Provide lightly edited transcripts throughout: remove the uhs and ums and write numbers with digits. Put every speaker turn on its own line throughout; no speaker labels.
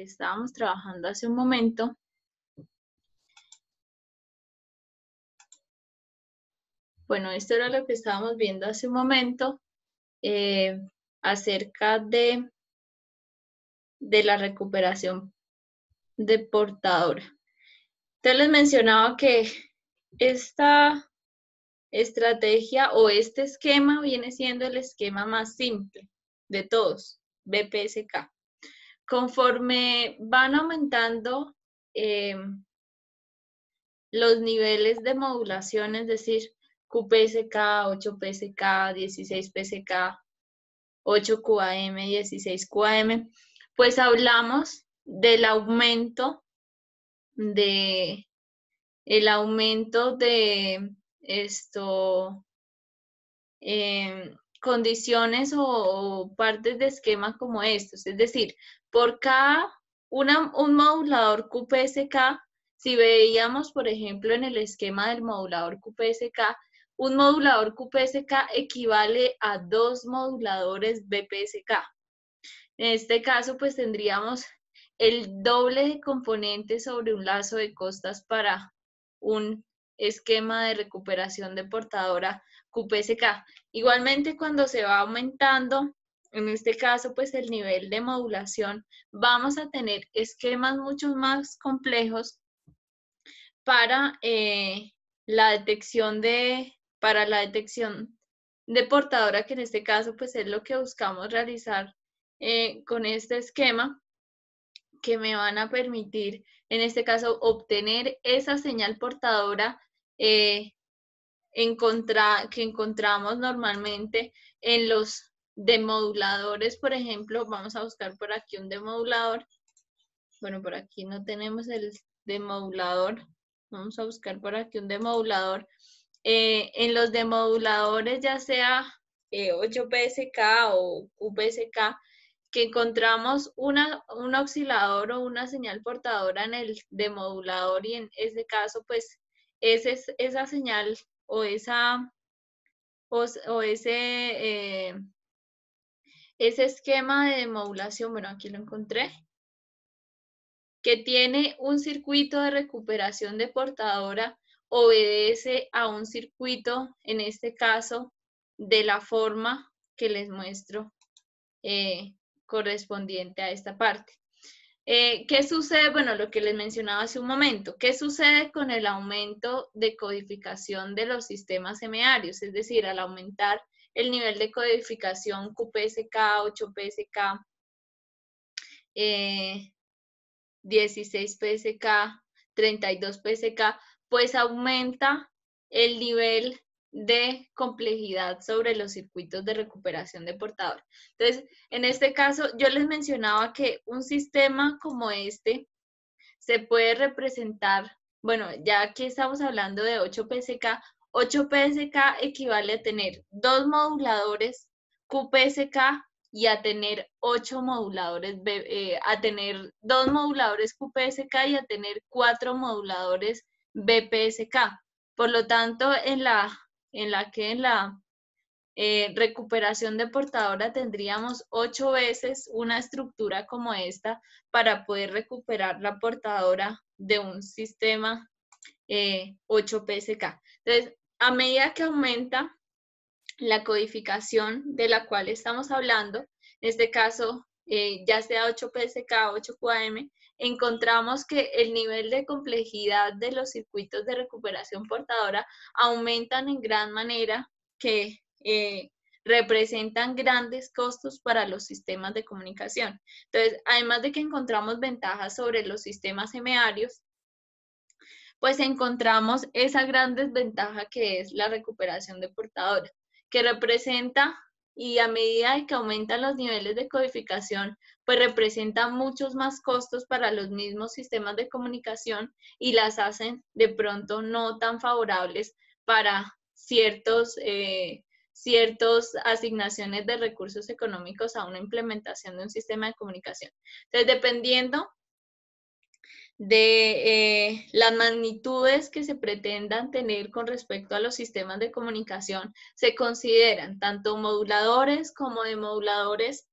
que estábamos trabajando hace un momento. Bueno, esto era lo que estábamos viendo hace un momento acerca de la recuperación de portadora. Entonces les mencionaba que esta estrategia o este esquema viene siendo el esquema más simple de todos, BPSK. Conforme van aumentando los niveles de modulación, es decir, QPSK, 8PSK, 16PSK, 8QAM, 16QAM, pues hablamos del aumento de condiciones o partes de esquema como estos. Es decir, por cada un modulador QPSK, si veíamos, por ejemplo, en el esquema del modulador QPSK, un modulador QPSK equivale a 2 moduladores BPSK. En este caso, pues tendríamos el doble de componentes sobre un lazo de costas para un esquema de recuperación de portadora QPSK. Igualmente, cuando se va aumentando, en este caso, pues el nivel de modulación, vamos a tener esquemas mucho más complejos para la detección de portadora, que en este caso, pues es lo que buscamos realizar con este esquema, que me van a permitir, en este caso, obtener esa señal portadora que encontramos normalmente en los demoduladores. Por ejemplo, vamos a buscar por aquí un demodulador. Bueno, por aquí no tenemos el demodulador. Vamos a buscar por aquí un demodulador. En los demoduladores, ya sea 8PSK o QPSK, que encontramos un oscilador o una señal portadora en el demodulador, y en este caso, pues, esa señal o ese esquema de demodulación, bueno, aquí lo encontré, que tiene un circuito de recuperación de portadora, obedece a un circuito, en este caso, de la forma que les muestro correspondiente a esta parte. ¿Qué sucede? Bueno, lo que les mencionaba hace un momento. ¿Qué sucede con el aumento de codificación de los sistemas semiarios? Es decir, al aumentar el nivel de codificación QPSK, 8PSK, 16PSK, 32PSK, pues aumenta el nivel de complejidad sobre los circuitos de recuperación de portador. Entonces, en este caso, yo les mencionaba que un sistema como este se puede representar, bueno, ya aquí estamos hablando de 8PSK, 8PSK equivale a tener 2 moduladores QPSK y a tener 8 moduladores, a tener 2 moduladores QPSK y a tener 4 moduladores BPSK. Por lo tanto, en la recuperación de portadora tendríamos 8 veces una estructura como esta para poder recuperar la portadora de un sistema 8PSK. Entonces, a medida que aumenta la codificación de la cual estamos hablando, en este caso, ya sea 8PSK o 8QAM, encontramos que el nivel de complejidad de los circuitos de recuperación portadora aumentan en gran manera, que representan grandes costos para los sistemas de comunicación. Entonces, además de que encontramos ventajas sobre los sistemas semiarios, pues encontramos esa gran desventaja que es la recuperación de portadora, que representa, y a medida que aumentan los niveles de codificación, pues representa muchos más costos para los mismos sistemas de comunicación y las hacen de pronto no tan favorables para ciertas asignaciones de recursos económicos a una implementación de un sistema de comunicación. Entonces, dependiendo de las magnitudes que se pretendan tener con respecto a los sistemas de comunicación, se consideran tanto moduladores como demoduladores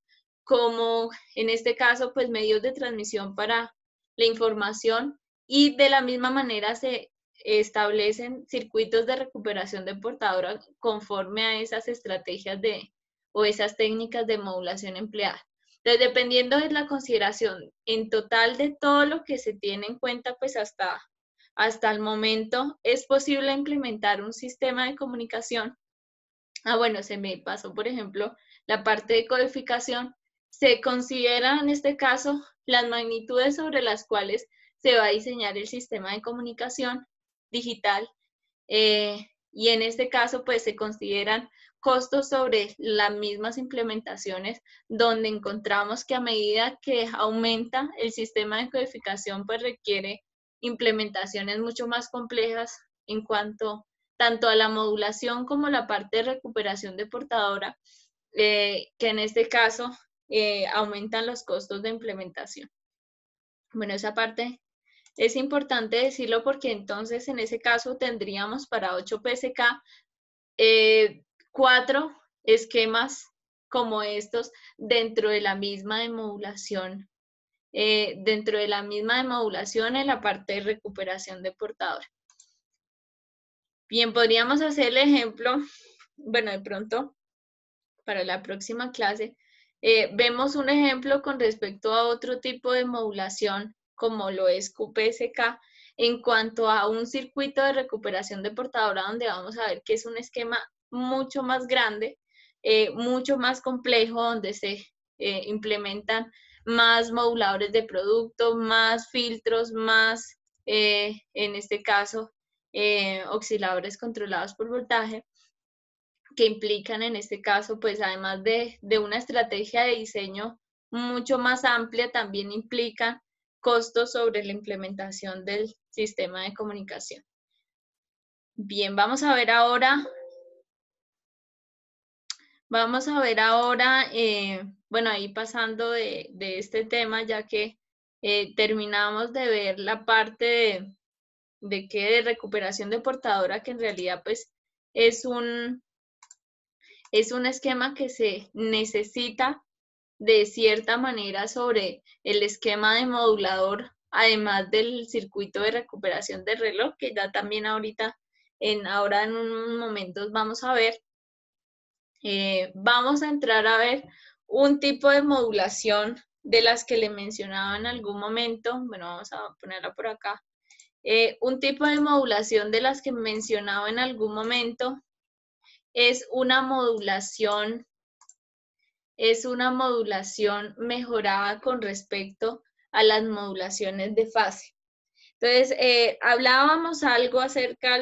como en este caso, pues medios de transmisión para la información, y de la misma manera se establecen circuitos de recuperación de portadora conforme a esas estrategias o esas técnicas de modulación empleadas. Entonces, dependiendo de la consideración en total de todo lo que se tiene en cuenta, pues hasta el momento es posible implementar un sistema de comunicación. Bueno, se me pasó, por ejemplo, la parte de codificación. Se considera en este caso las magnitudes sobre las cuales se va a diseñar el sistema de comunicación digital, y en este caso pues se consideran costos sobre las mismas implementaciones, donde encontramos que a medida que aumenta el sistema de codificación pues requiere implementaciones mucho más complejas en cuanto tanto a la modulación como la parte de recuperación de portadora, que en este caso aumentan los costos de implementación. Bueno, esa parte es importante decirlo porque entonces en ese caso tendríamos para 8 PSK 4 esquemas como estos dentro de la misma demodulación, en la parte de recuperación de portadora. Bien, podríamos hacer el ejemplo, bueno, de pronto para la próxima clase, vemos un ejemplo con respecto a otro tipo de modulación como lo es QPSK, en cuanto a un circuito de recuperación de portadora, donde vamos a ver que es un esquema mucho más grande, mucho más complejo, donde se implementan más moduladores de producto, más filtros, más, en este caso, osciladores controlados por voltaje, que implican en este caso, pues además de una estrategia de diseño mucho más amplia, también implican costos sobre la implementación del sistema de comunicación. Bien, vamos a ver ahora, bueno, ahí pasando de este tema, ya que terminamos de ver la parte de recuperación de portadora, que en realidad pues es un esquema que se necesita de cierta manera sobre el esquema de modulador, además del circuito de recuperación del reloj, que ya también ahora en unos momentos vamos a ver. Vamos a entrar a ver un tipo de modulación de las que le mencionaba en algún momento. Bueno, vamos a ponerla por acá. Un tipo de modulación de las que mencionaba en algún momento es una modulación mejorada con respecto a las modulaciones de fase. Entonces, hablábamos algo acerca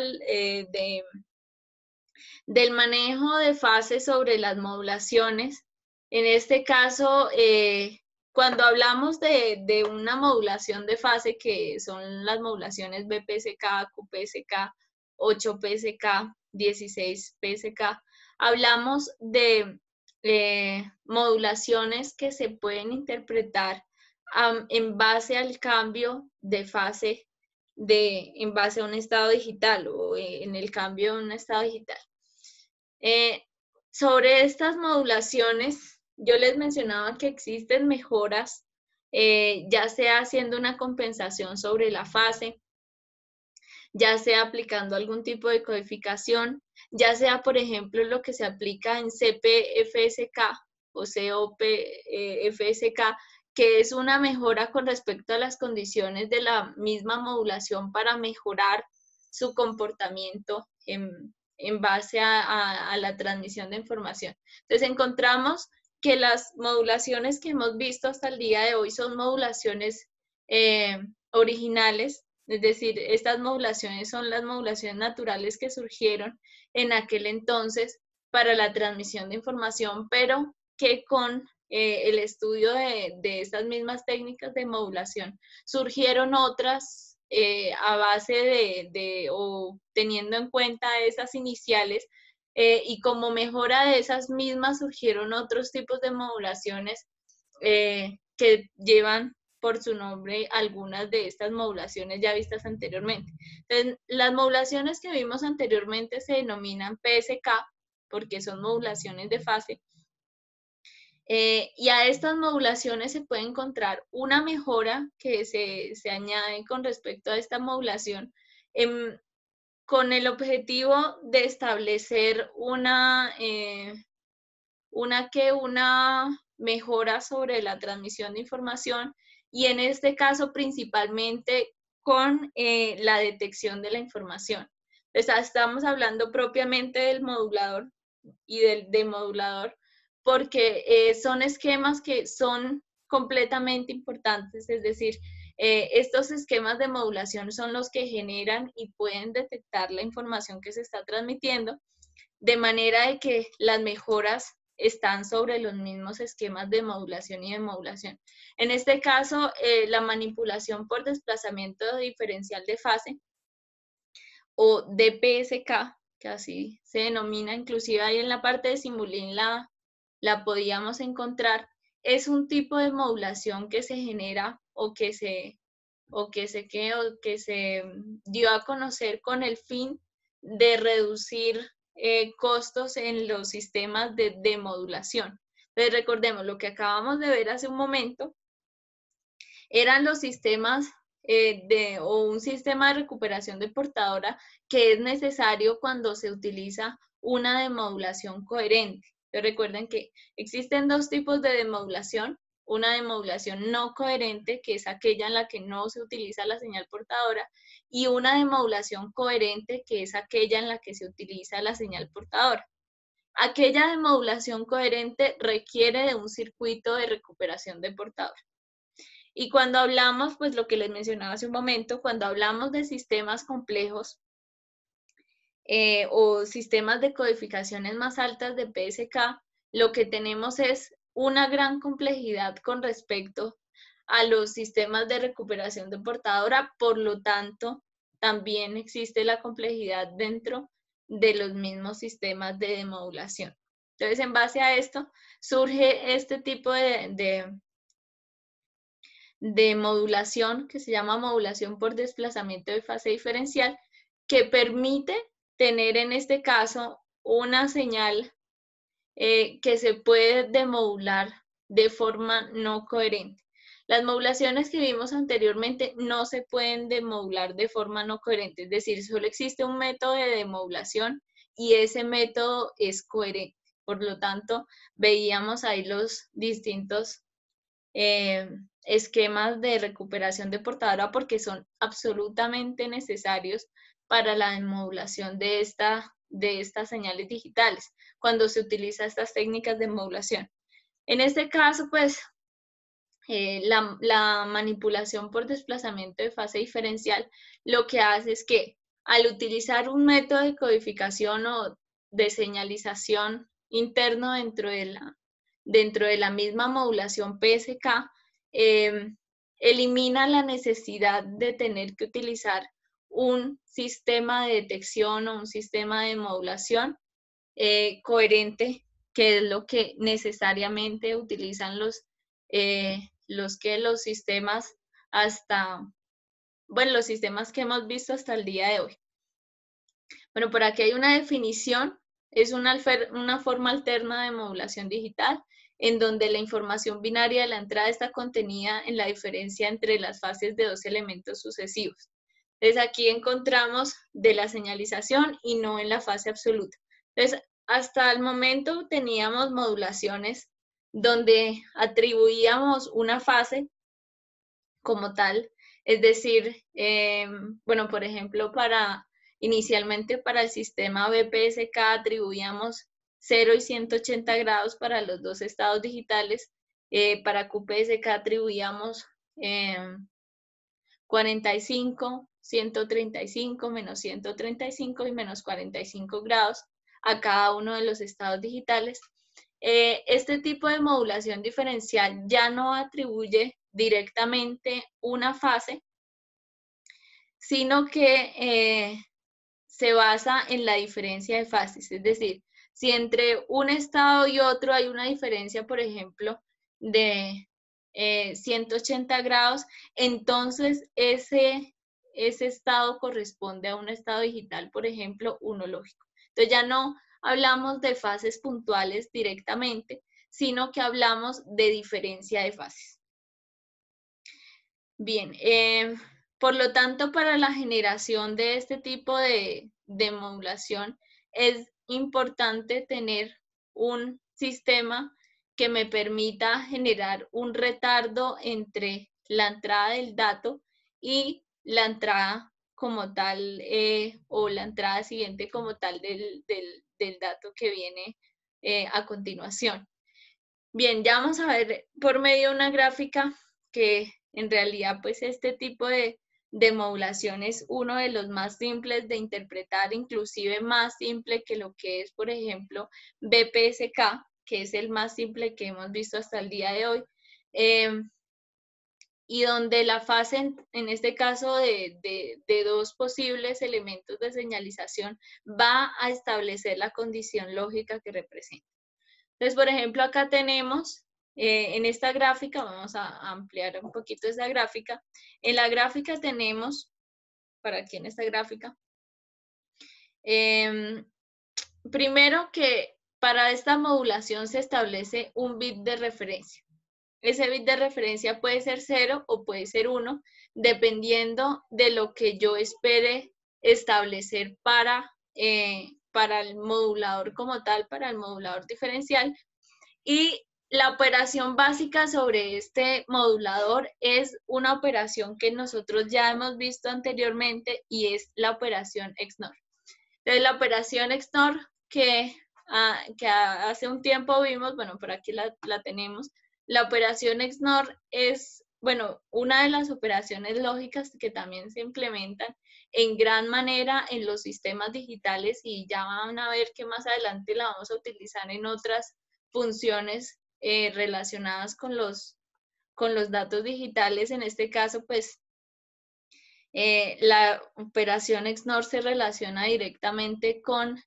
del manejo de fase sobre las modulaciones. En este caso, cuando hablamos de una modulación de fase, que son las modulaciones BPSK, QPSK, 8 PSK, 16 PSK, hablamos de modulaciones que se pueden interpretar en base al cambio de fase en base a un estado digital o en el cambio de un estado digital. Sobre estas modulaciones, yo les mencionaba que existen mejoras, ya sea haciendo una compensación sobre la fase, ya sea aplicando algún tipo de codificación, ya sea, por ejemplo, lo que se aplica en CPFSK o COPFSK, que es una mejora con respecto a las condiciones de la misma modulación para mejorar su comportamiento en base a la transmisión de información. Entonces encontramos que las modulaciones que hemos visto hasta el día de hoy son modulaciones originales, es decir, estas modulaciones son las modulaciones naturales que surgieron en aquel entonces para la transmisión de información, pero que con el estudio de estas mismas técnicas de modulación surgieron otras a base o teniendo en cuenta esas iniciales, y como mejora de esas mismas surgieron otros tipos de modulaciones que llevan por su nombre algunas de estas modulaciones ya vistas anteriormente. Entonces, las modulaciones que vimos anteriormente se denominan PSK porque son modulaciones de fase, Y a estas modulaciones se puede encontrar una mejora que se añade con respecto a esta modulación con el objetivo de establecer una mejora sobre la transmisión de información y en este caso principalmente con la detección de la información. Entonces, estamos hablando propiamente del modulador y del demodulador porque son esquemas que son completamente importantes, es decir, estos esquemas de modulación son los que generan y pueden detectar la información que se está transmitiendo, de manera de que las mejoras están sobre los mismos esquemas de modulación y demodulación. En este caso, la manipulación por desplazamiento diferencial de fase, o DPSK, que así se denomina, inclusive ahí en la parte de Simulink la podíamos encontrar, es un tipo de modulación que se genera o que se dio a conocer con el fin de reducir costos en los sistemas de demodulación. Entonces recordemos, lo que acabamos de ver hace un momento eran los sistemas o un sistema de recuperación de portadora que es necesario cuando se utiliza una demodulación coherente. Pero recuerden que existen dos tipos de demodulación, una demodulación no coherente, que es aquella en la que no se utiliza la señal portadora, y una demodulación coherente, que es aquella en la que se utiliza la señal portadora. Aquella demodulación coherente requiere de un circuito de recuperación de portadora. Y cuando hablamos, pues lo que les mencionaba hace un momento, cuando hablamos de sistemas complejos o sistemas de codificaciones más altas de PSK, lo que tenemos es una gran complejidad con respecto a los sistemas de recuperación de portadora, por lo tanto, también existe la complejidad dentro de los mismos sistemas de demodulación. Entonces, en base a esto, surge este tipo de modulación que se llama modulación por desplazamiento de fase diferencial, que permite tener en este caso una señal que se puede demodular de forma no coherente. Las modulaciones que vimos anteriormente no se pueden demodular de forma no coherente, es decir, solo existe un método de demodulación y ese método es coherente. Por lo tanto, veíamos ahí los distintos esquemas de recuperación de portadora porque son absolutamente necesarios para la demodulación de estas señales digitales cuando se utiliza estas técnicas de modulación. En este caso, pues, la manipulación por desplazamiento de fase diferencial lo que hace es que al utilizar un método de codificación o de señalización interno dentro de la misma modulación PSK, elimina la necesidad de tener que utilizar un sistema de detección o un sistema de modulación coherente, que es lo que necesariamente utilizan los sistemas los sistemas que hemos visto hasta el día de hoy. Bueno, por aquí hay una definición, es una forma alterna de modulación digital, en donde la información binaria de la entrada está contenida en la diferencia entre las fases de dos elementos sucesivos. Entonces aquí encontramos de la señalización y no en la fase absoluta. Entonces, hasta el momento teníamos modulaciones donde atribuíamos una fase como tal, es decir, bueno, por ejemplo, inicialmente para el sistema BPSK atribuíamos 0 y 180 grados para los dos estados digitales, para QPSK atribuíamos 45, 135, menos 135 y menos 45 grados a cada uno de los estados digitales. Este tipo de modulación diferencial ya no atribuye directamente una fase, sino que se basa en la diferencia de fases. Es decir, si entre un estado y otro hay una diferencia, por ejemplo, de 180 grados, entonces ese estado corresponde a un estado digital, por ejemplo, uno lógico. Entonces ya no hablamos de fases puntuales directamente, sino que hablamos de diferencia de fases. Bien, por lo tanto, para la generación de este tipo de modulación es importante tener un sistema que me permita generar un retardo entre la entrada del dato y la entrada como tal, o la entrada siguiente como tal del dato que viene a continuación. Bien, ya vamos a ver por medio de una gráfica que en realidad pues este tipo de modulación es uno de los más simples de interpretar, inclusive más simple que lo que es, por ejemplo, BPSK, que es el más simple que hemos visto hasta el día de hoy, y donde la fase, en este caso de dos posibles elementos de señalización, va a establecer la condición lógica que representa. Entonces, por ejemplo, acá tenemos en esta gráfica, vamos a ampliar un poquito esa gráfica. En la gráfica tenemos, para aquí en esta gráfica, primero que para esta modulación se establece un bit de referencia. Ese bit de referencia puede ser 0 o puede ser 1, dependiendo de lo que yo espere establecer para el modulador como tal, para el modulador diferencial. Y la operación básica sobre este modulador es una operación que nosotros ya hemos visto anteriormente y es la operación XNOR. Entonces, la operación XNOR que hace un tiempo vimos, bueno, por aquí la tenemos, la operación XNOR es, bueno, una de las operaciones lógicas que también se implementan en gran manera en los sistemas digitales y ya van a ver que más adelante la vamos a utilizar en otras funciones relacionadas con los datos digitales. En este caso, pues, la operación XNOR se relaciona directamente con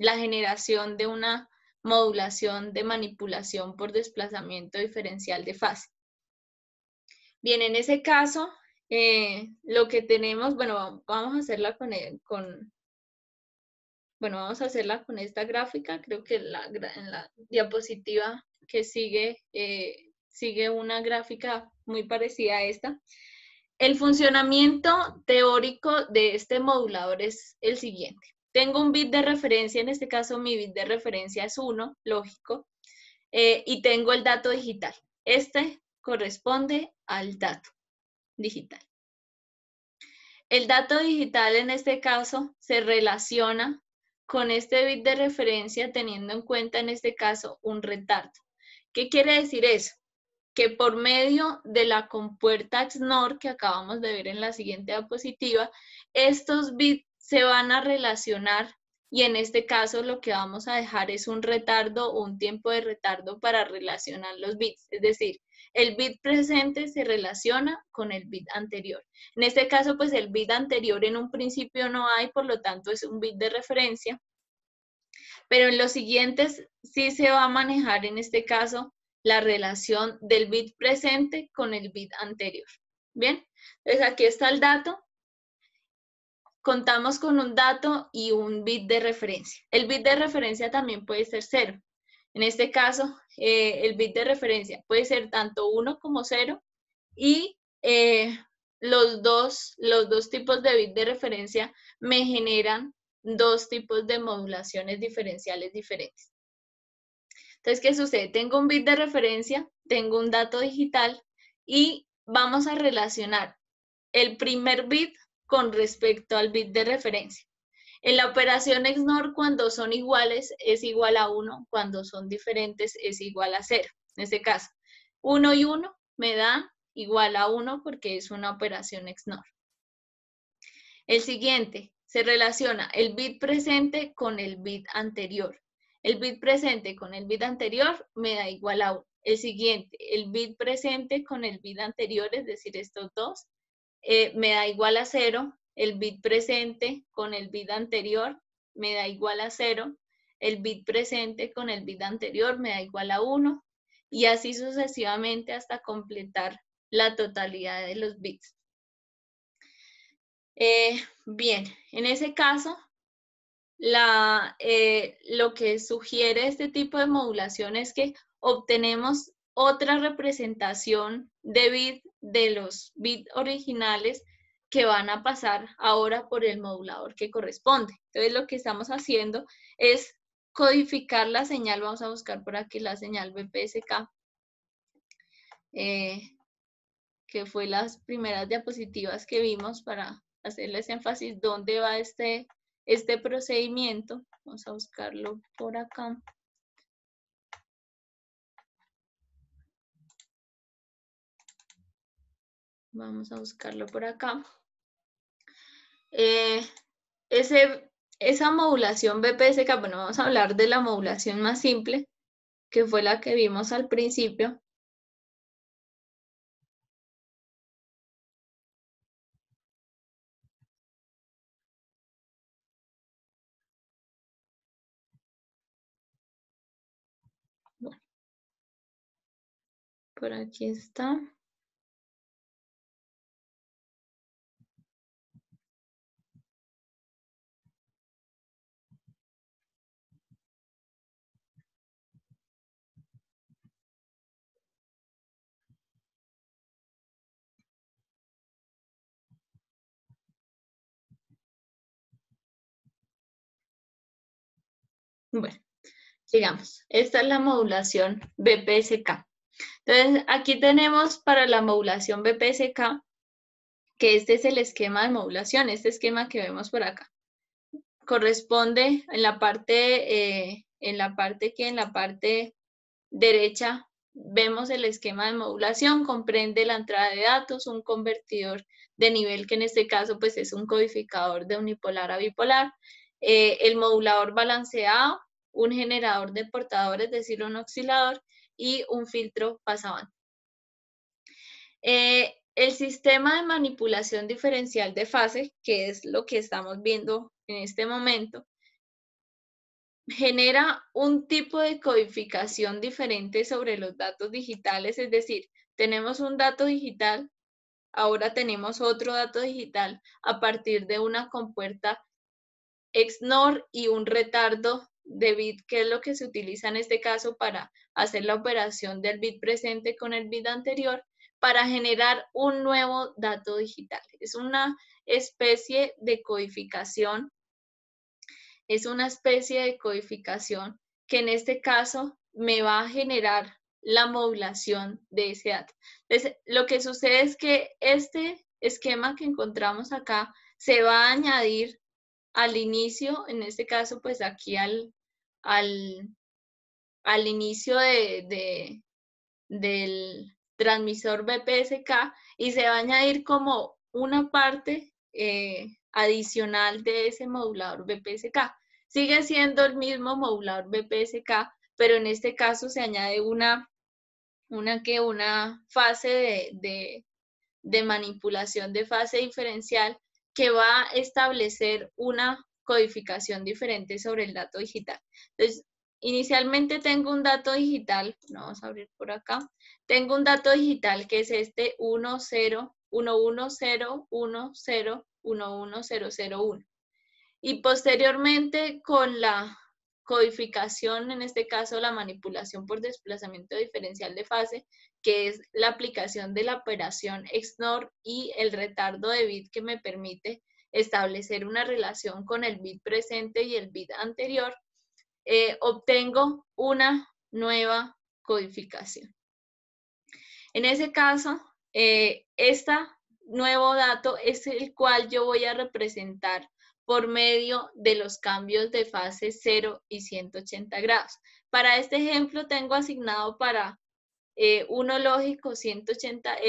la generación de una modulación de manipulación por desplazamiento diferencial de fase. Bien, en ese caso, lo que tenemos, bueno, vamos a hacerla vamos a hacerla con esta gráfica. Creo que en la diapositiva que sigue, sigue una gráfica muy parecida a esta. El funcionamiento teórico de este modulador es el siguiente. Tengo un bit de referencia, en este caso mi bit de referencia es 1, lógico, y tengo el dato digital. Este corresponde al dato digital. El dato digital en este caso se relaciona con este bit de referencia teniendo en cuenta en este caso un retardo. ¿Qué quiere decir eso? Que por medio de la compuerta XNOR que acabamos de ver en la siguiente diapositiva, estos bits se van a relacionar y en este caso lo que vamos a dejar es un retardo o un tiempo de retardo para relacionar los bits, es decir, el bit presente se relaciona con el bit anterior. En este caso, pues el bit anterior en un principio no hay, por lo tanto es un bit de referencia, pero en los siguientes sí se va a manejar en este caso la relación del bit presente con el bit anterior. Bien, entonces aquí está el dato. Contamos con un dato y un bit de referencia. El bit de referencia también puede ser 0. En este caso, el bit de referencia puede ser tanto 1 como 0 y los dos tipos de bit de referencia me generan dos tipos de modulaciones diferenciales diferentes. Entonces, ¿qué sucede? Tengo un bit de referencia, tengo un dato digital y vamos a relacionar el primer bit con respecto al bit de referencia. En la operación XNOR, cuando son iguales, es igual a 1, cuando son diferentes, es igual a 0. En este caso, 1 y 1 me da igual a 1 porque es una operación XNOR. El siguiente, se relaciona el bit presente con el bit anterior. El bit presente con el bit anterior me da igual a 1. El siguiente, el bit presente con el bit anterior, es decir, estos dos, me da igual a 0. El bit presente con el bit anterior me da igual a 0. El bit presente con el bit anterior me da igual a 1. Y así sucesivamente hasta completar la totalidad de los bits. Bien, en ese caso, lo que sugiere este tipo de modulación es que obtenemos otra representación de bit de los bits originales que van a pasar ahora por el modulador que corresponde. Entonces lo que estamos haciendo es codificar la señal. Vamos a buscar por aquí la señal BPSK, que fue las primeras diapositivas que vimos para hacerles énfasis dónde va este procedimiento. Vamos a buscarlo por acá. Vamos a buscarlo por acá. Esa modulación BPSK, bueno, vamos a hablar de la modulación más simple, que fue la que vimos al principio. Bueno, por aquí está. Bueno, sigamos. Esta es la modulación BPSK. Entonces, aquí tenemos para la modulación BPSK, que este es el esquema de modulación, este esquema que vemos por acá. Corresponde en la parte derecha vemos el esquema de modulación, comprende la entrada de datos, un convertidor de nivel, que en este caso pues es un codificador de unipolar a bipolar, el modulador balanceado, un generador de portadores, es decir, un oscilador, y un filtro pasabanda. El sistema de manipulación diferencial de fase, que es lo que estamos viendo en este momento, genera un tipo de codificación diferente sobre los datos digitales, es decir, tenemos un dato digital, ahora tenemos otro dato digital a partir de una compuerta XNOR y un retardo de bit, que es lo que se utiliza en este caso para hacer la operación del bit presente con el bit anterior, para generar un nuevo dato digital. Es una especie de codificación, que en este caso me va a generar la modulación de ese dato. Entonces, lo que sucede es que este esquema que encontramos acá se va a añadir al inicio, en este caso, pues aquí al inicio del transmisor BPSK, y se va a añadir como una parte adicional de ese modulador BPSK. Sigue siendo el mismo modulador BPSK, pero en este caso se añade una fase de manipulación de fase diferencial que va a establecer una codificación diferente sobre el dato digital. Entonces, inicialmente tengo un dato digital, vamos a abrir por acá, tengo un dato digital que es este 1101010110001, y posteriormente con la codificación, en este caso la manipulación por desplazamiento diferencial de fase, que es la aplicación de la operación XNOR y el retardo de bit que me permite establecer una relación con el bit presente y el bit anterior, obtengo una nueva codificación. En ese caso, este nuevo dato es el cual yo voy a representar por medio de los cambios de fase 0 y 180 grados. Para este ejemplo tengo asignado para uno lógico 180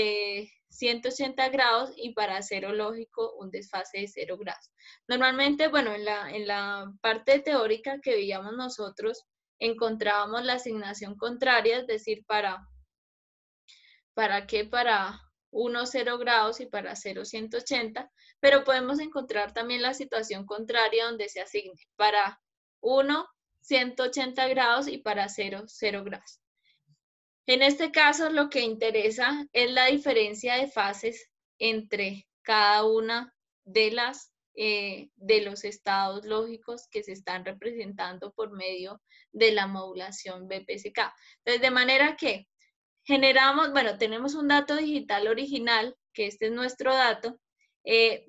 grados y para 0 lógico un desfase de 0 grados. Normalmente, bueno, en la parte teórica que veíamos nosotros, encontrábamos la asignación contraria, es decir, para 1, 0 grados y para 0, 180, pero podemos encontrar también la situación contraria donde se asigne para 1, 180 grados y para 0, 0 grados. En este caso, lo que interesa es la diferencia de fases entre cada una de las de los estados lógicos que se están representando por medio de la modulación BPSK. Entonces, de manera que generamos, bueno, tenemos un dato digital original, que este es nuestro dato.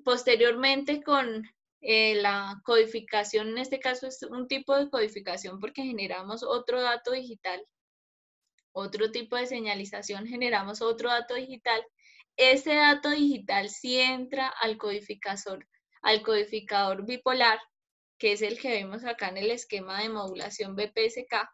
Posteriormente con la codificación, en este caso es un tipo de codificación porque generamos otro dato digital, otro tipo de señalización, generamos otro dato digital. Ese dato digital sí entra al codificador bipolar, que es el que vemos acá en el esquema de modulación BPSK.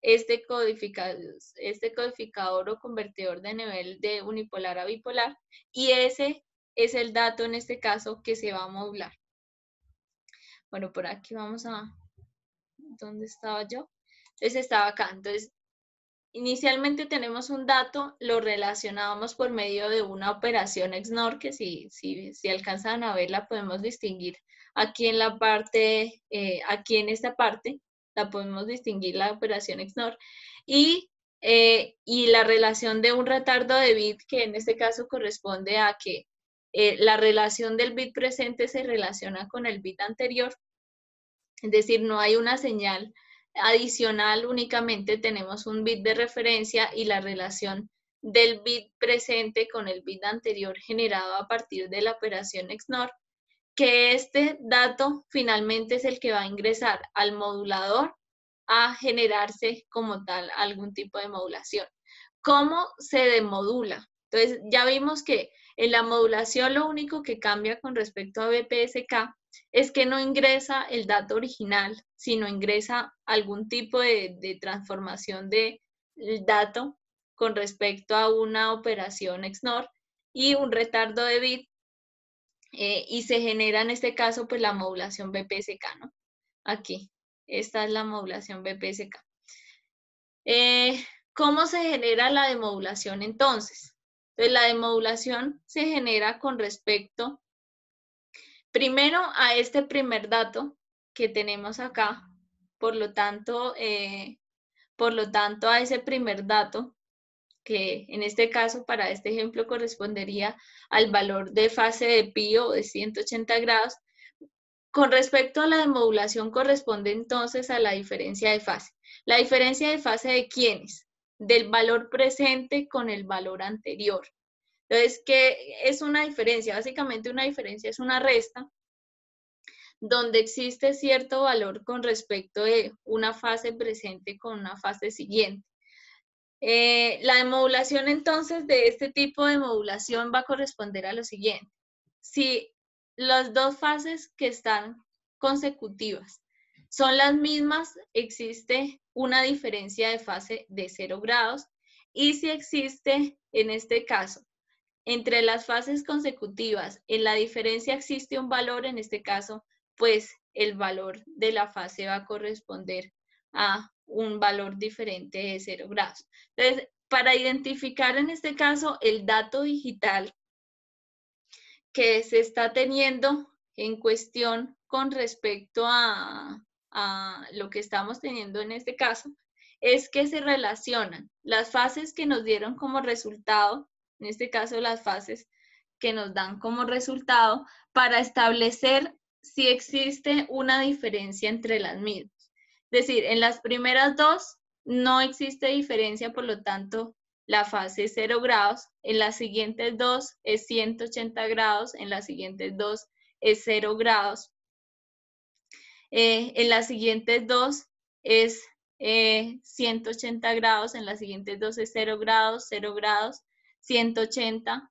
Este codificador o convertidor de nivel de unipolar a bipolar, y ese es el dato en este caso que se va a modular. Bueno, por aquí vamos a... ¿Dónde estaba yo? Entonces estaba acá. Entonces, inicialmente tenemos un dato, lo relacionábamos por medio de una operación XNOR, que si alcanzan a verla podemos distinguir aquí en la parte, aquí en esta parte, la podemos distinguir la operación XNOR, y la relación de un retardo de bit, que en este caso corresponde a que la relación del bit presente se relaciona con el bit anterior, es decir, no hay una señal adicional, únicamente tenemos un bit de referencia y la relación del bit presente con el bit anterior generado a partir de la operación XNOR, que este dato finalmente es el que va a ingresar al modulador a generarse como tal algún tipo de modulación. ¿Cómo se demodula? Entonces, ya vimos que en la modulación lo único que cambia con respecto a BPSK es que no ingresa el dato original, sino ingresa algún tipo de transformación del dato con respecto a una operación XNOR y un retardo de bit, y se genera en este caso pues la modulación BPSK, ¿no? Aquí, esta es la modulación BPSK. ¿Cómo se genera la demodulación entonces? Entonces, la demodulación se genera con respecto, primero, a este primer dato que tenemos acá, por lo tanto, a ese primer dato, que en este caso, para este ejemplo, correspondería al valor de fase de pi o de 180 grados. Con respecto a la demodulación, corresponde entonces a la diferencia de fase. ¿La diferencia de fase de quiénes? Del valor presente con el valor anterior. Entonces, ¿qué es una diferencia? Básicamente una diferencia es una resta donde existe cierto valor con respecto de una fase presente con una fase siguiente. La demodulación entonces de este tipo de modulación va a corresponder a lo siguiente. Si las dos fases que están consecutivas son las mismas, existe una diferencia de fase de 0 grados, y si existe, en este caso, entre las fases consecutivas, en la diferencia existe un valor, en este caso, pues el valor de la fase va a corresponder a un valor diferente de 0 grados. Entonces, para identificar en este caso el dato digital que se está teniendo en cuestión con respecto a lo que estamos teniendo en este caso, es que se relacionan las fases que nos dieron como resultado, en este caso las fases que nos dan como resultado, para establecer si existe una diferencia entre las mismas. Es decir, en las primeras dos no existe diferencia, por lo tanto, la fase es 0 grados, en las siguientes dos es 180 grados, en las siguientes dos es 0 grados, en las siguientes dos es 180 grados, en las siguientes dos es 0 grados, 0 grados, 180,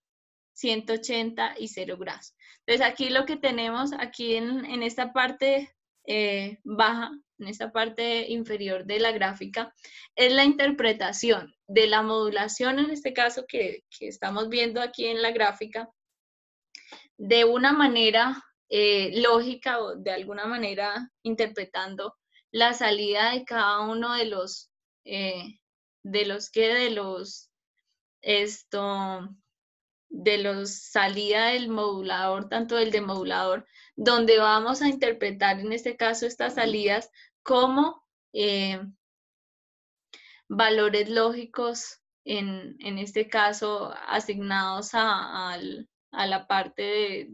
180 y 0 grados. Entonces aquí lo que tenemos aquí en esta parte baja, en esta parte inferior de la gráfica, es la interpretación de la modulación, en este caso que estamos viendo aquí en la gráfica, de una manera lógica o de alguna manera interpretando la salida de cada uno de los salida del modulador, tanto del demodulador, donde vamos a interpretar en este caso estas salidas como valores lógicos, en este caso asignados a la parte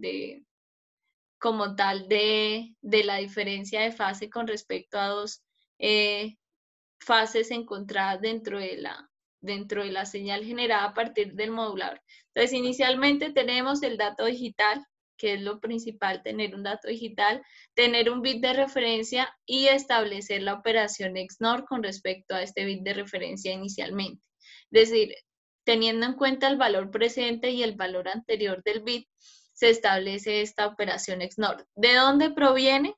como tal de la diferencia de fase con respecto a dos fases encontradas dentro de la señal generada a partir del modulador. Entonces, inicialmente tenemos el dato digital, que es lo principal, tener un dato digital, tener un bit de referencia y establecer la operación XNOR con respecto a este bit de referencia inicialmente. Es decir, teniendo en cuenta el valor presente y el valor anterior del bit, se establece esta operación XNOR. ¿De dónde proviene?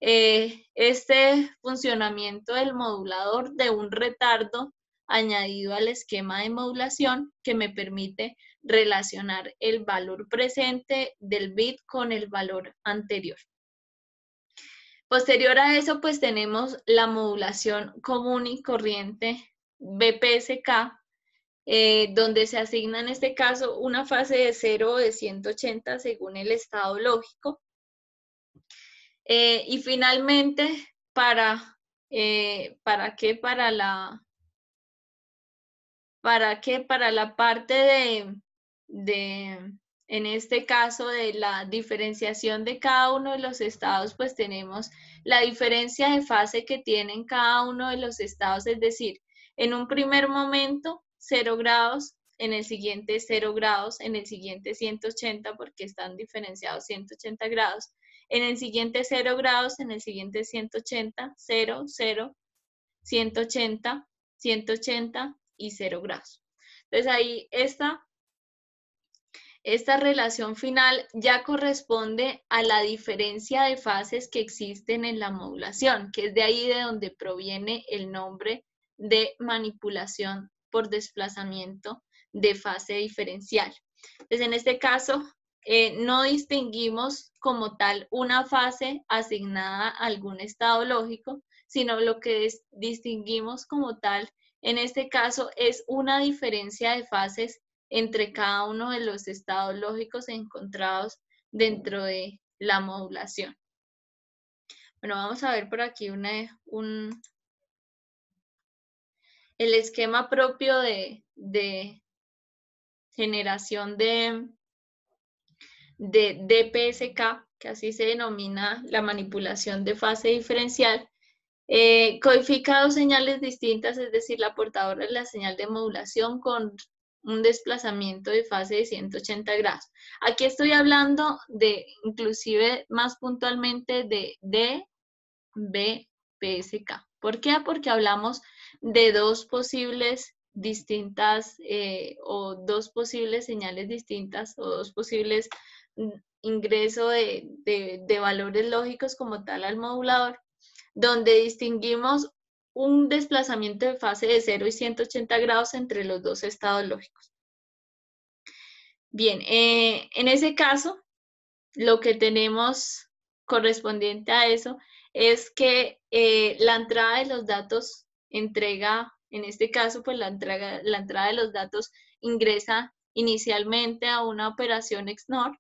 Este funcionamiento del modulador, de un retardo añadido al esquema de modulación que me permite relacionar el valor presente del bit con el valor anterior. Posterior a eso, pues tenemos la modulación común y corriente BPSK, donde se asigna en este caso una fase de 0 o de 180 según el estado lógico. Y finalmente, ¿para qué? Para la parte en este caso, de la diferenciación de cada uno de los estados, pues tenemos la diferencia de fase que tienen cada uno de los estados, es decir, en un primer momento 0 grados, en el siguiente 0 grados, en el siguiente 180 porque están diferenciados 180 grados, en el siguiente 0 grados, en el siguiente 180, 0, 0, 180, 180 y 0 grados. Entonces ahí esta relación final ya corresponde a la diferencia de fases que existen en la modulación, que es de ahí de donde proviene el nombre de manipulación por desplazamiento de fase diferencial. Entonces, en este caso, no distinguimos como tal una fase asignada a algún estado lógico, sino lo que distinguimos como tal, en este caso, es una diferencia de fases entre cada uno de los estados lógicos encontrados dentro de la modulación. Bueno, vamos a ver por aquí el esquema propio de generación de DPSK, que así se denomina la manipulación de fase diferencial. Codifica dos señales distintas, es decir, la portadora es la señal de modulación con un desplazamiento de fase de 180 grados. Aquí estoy hablando de, inclusive más puntualmente, de DBPSK. ¿Por qué? Porque hablamos de dos posibles distintas o dos posibles señales distintas o dos posibles ingreso de valores lógicos como tal al modulador, donde distinguimos un desplazamiento de fase de 0 y 180 grados entre los dos estados lógicos. Bien, en ese caso, lo que tenemos correspondiente a eso es que la entrada de los datos entrega, en este caso, pues la entrada de los datos ingresa inicialmente a una operación XNOR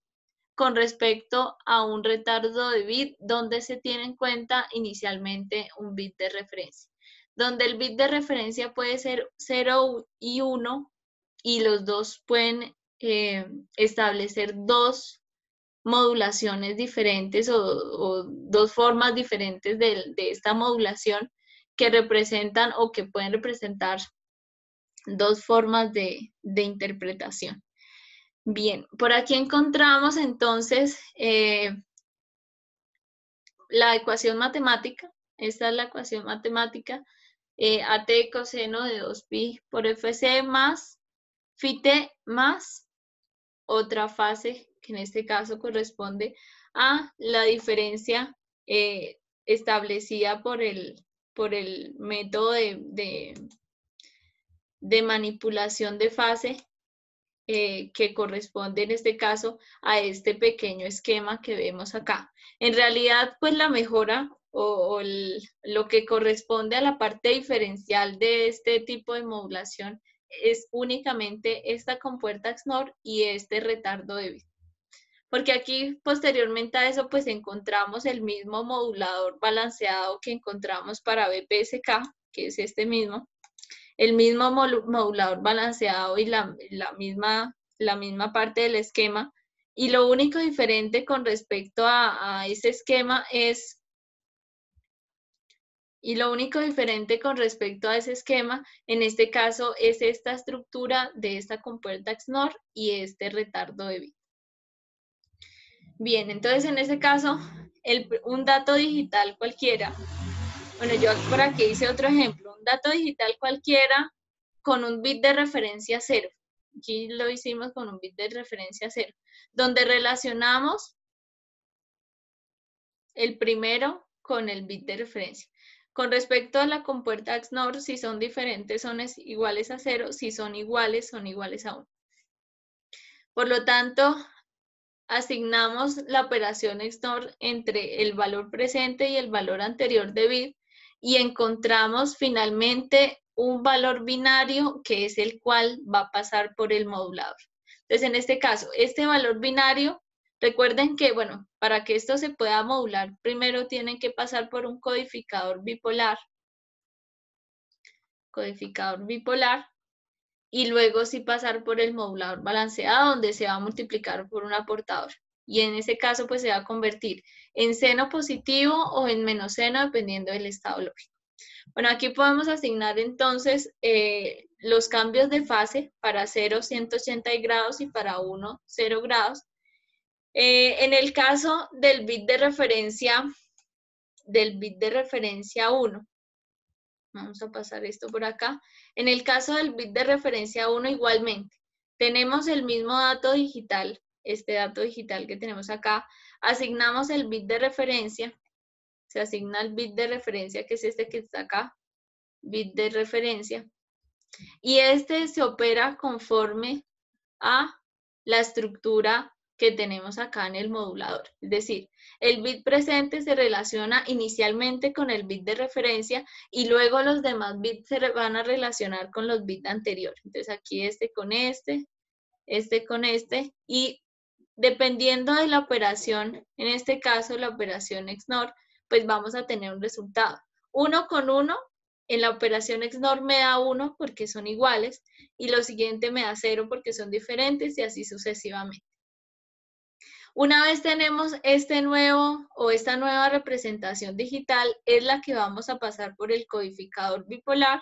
con respecto a un retardo de bit donde se tiene en cuenta inicialmente un bit de referencia, donde el bit de referencia puede ser 0 y 1 y los dos pueden establecer dos modulaciones diferentes o dos formas diferentes de esta modulación que representan o que pueden representar dos formas de interpretación. Bien, por aquí encontramos entonces la ecuación matemática. Esta es la ecuación matemática. AT coseno de 2pi por FC más Φt más otra fase, que en este caso corresponde a la diferencia establecida por el método de manipulación de fase, que corresponde en este caso a este pequeño esquema que vemos acá. En realidad, pues la mejora lo que corresponde a la parte diferencial de este tipo de modulación es únicamente esta compuerta XNOR y este retardo de bit. Porque aquí, posteriormente a eso, pues encontramos el mismo modulador balanceado que encontramos para BPSK, que es este mismo, el mismo modulador balanceado y la misma parte del esquema Y lo único diferente con respecto a ese esquema es, en este caso, es esta estructura de esta compuerta XNOR y este retardo de bit. Bien, entonces en este caso, un dato digital cualquiera, bueno, yo por aquí hice otro ejemplo, un dato digital cualquiera con un bit de referencia 0. Aquí lo hicimos con un bit de referencia 0, donde relacionamos el primero con el bit de referencia. Con respecto a la compuerta XNOR, si son diferentes, son iguales a 0, si son iguales a 1. Por lo tanto, asignamos la operación XNOR entre el valor presente y el valor anterior de bit y encontramos finalmente un valor binario que es el cual va a pasar por el modulador. Entonces, en este caso, este valor binario, recuerden que, bueno, para que esto se pueda modular, primero tienen que pasar por un codificador bipolar, y luego sí pasar por el modulador balanceado, donde se va a multiplicar por un aportador. Y en ese caso, pues se va a convertir en seno positivo o en menos seno, dependiendo del estado lógico. Bueno, aquí podemos asignar entonces los cambios de fase para 0, 180 grados y para 1, 0 grados. En el caso del bit de referencia 1, vamos a pasar esto por acá. En el caso del bit de referencia 1 igualmente, tenemos el mismo dato digital, este dato digital que tenemos acá, asignamos el bit de referencia, se asigna el bit de referencia que es este que está acá, bit de referencia, y este se opera conforme a la estructura que tenemos acá en el modulador. Es decir, el bit presente se relaciona inicialmente con el bit de referencia y luego los demás bits se van a relacionar con los bits anteriores. Entonces aquí este con este con este, y dependiendo de la operación, en este caso la operación XNOR, pues vamos a tener un resultado. 1 con 1, en la operación XNOR me da 1 porque son iguales, y lo siguiente me da 0 porque son diferentes, y así sucesivamente. Una vez tenemos esta nueva representación digital, es la que vamos a pasar por el codificador bipolar,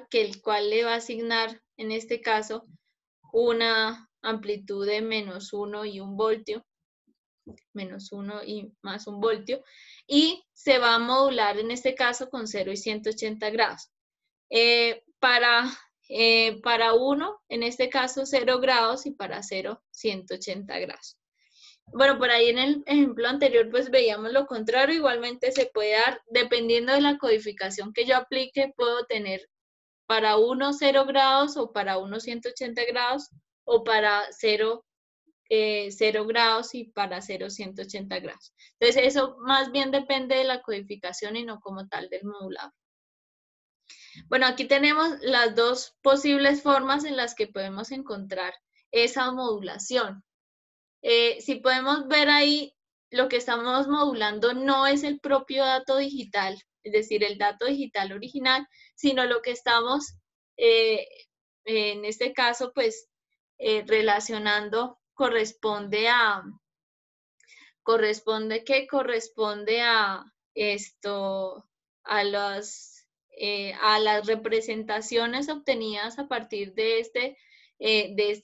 que el cual le va a asignar, en este caso, una amplitud de -1 y 1 voltio, -1 y más 1 voltio, y se va a modular en este caso con 0 y 180 grados. Para 1, en este caso 0 grados, y para 0, 180 grados. Bueno, por ahí en el ejemplo anterior pues veíamos lo contrario, igualmente se puede dar, dependiendo de la codificación que yo aplique, puedo tener para 1 0 grados, o para 1 180 grados, o para 0 grados y para 0 180 grados. Entonces eso más bien depende de la codificación y no como tal del modulador. Bueno, aquí tenemos las dos posibles formas en las que podemos encontrar esa modulación. Si podemos ver ahí, lo que estamos modulando no es el propio dato digital, es decir, el dato digital original, sino lo que estamos, en este caso, pues, relacionando corresponde a las representaciones obtenidas a partir de este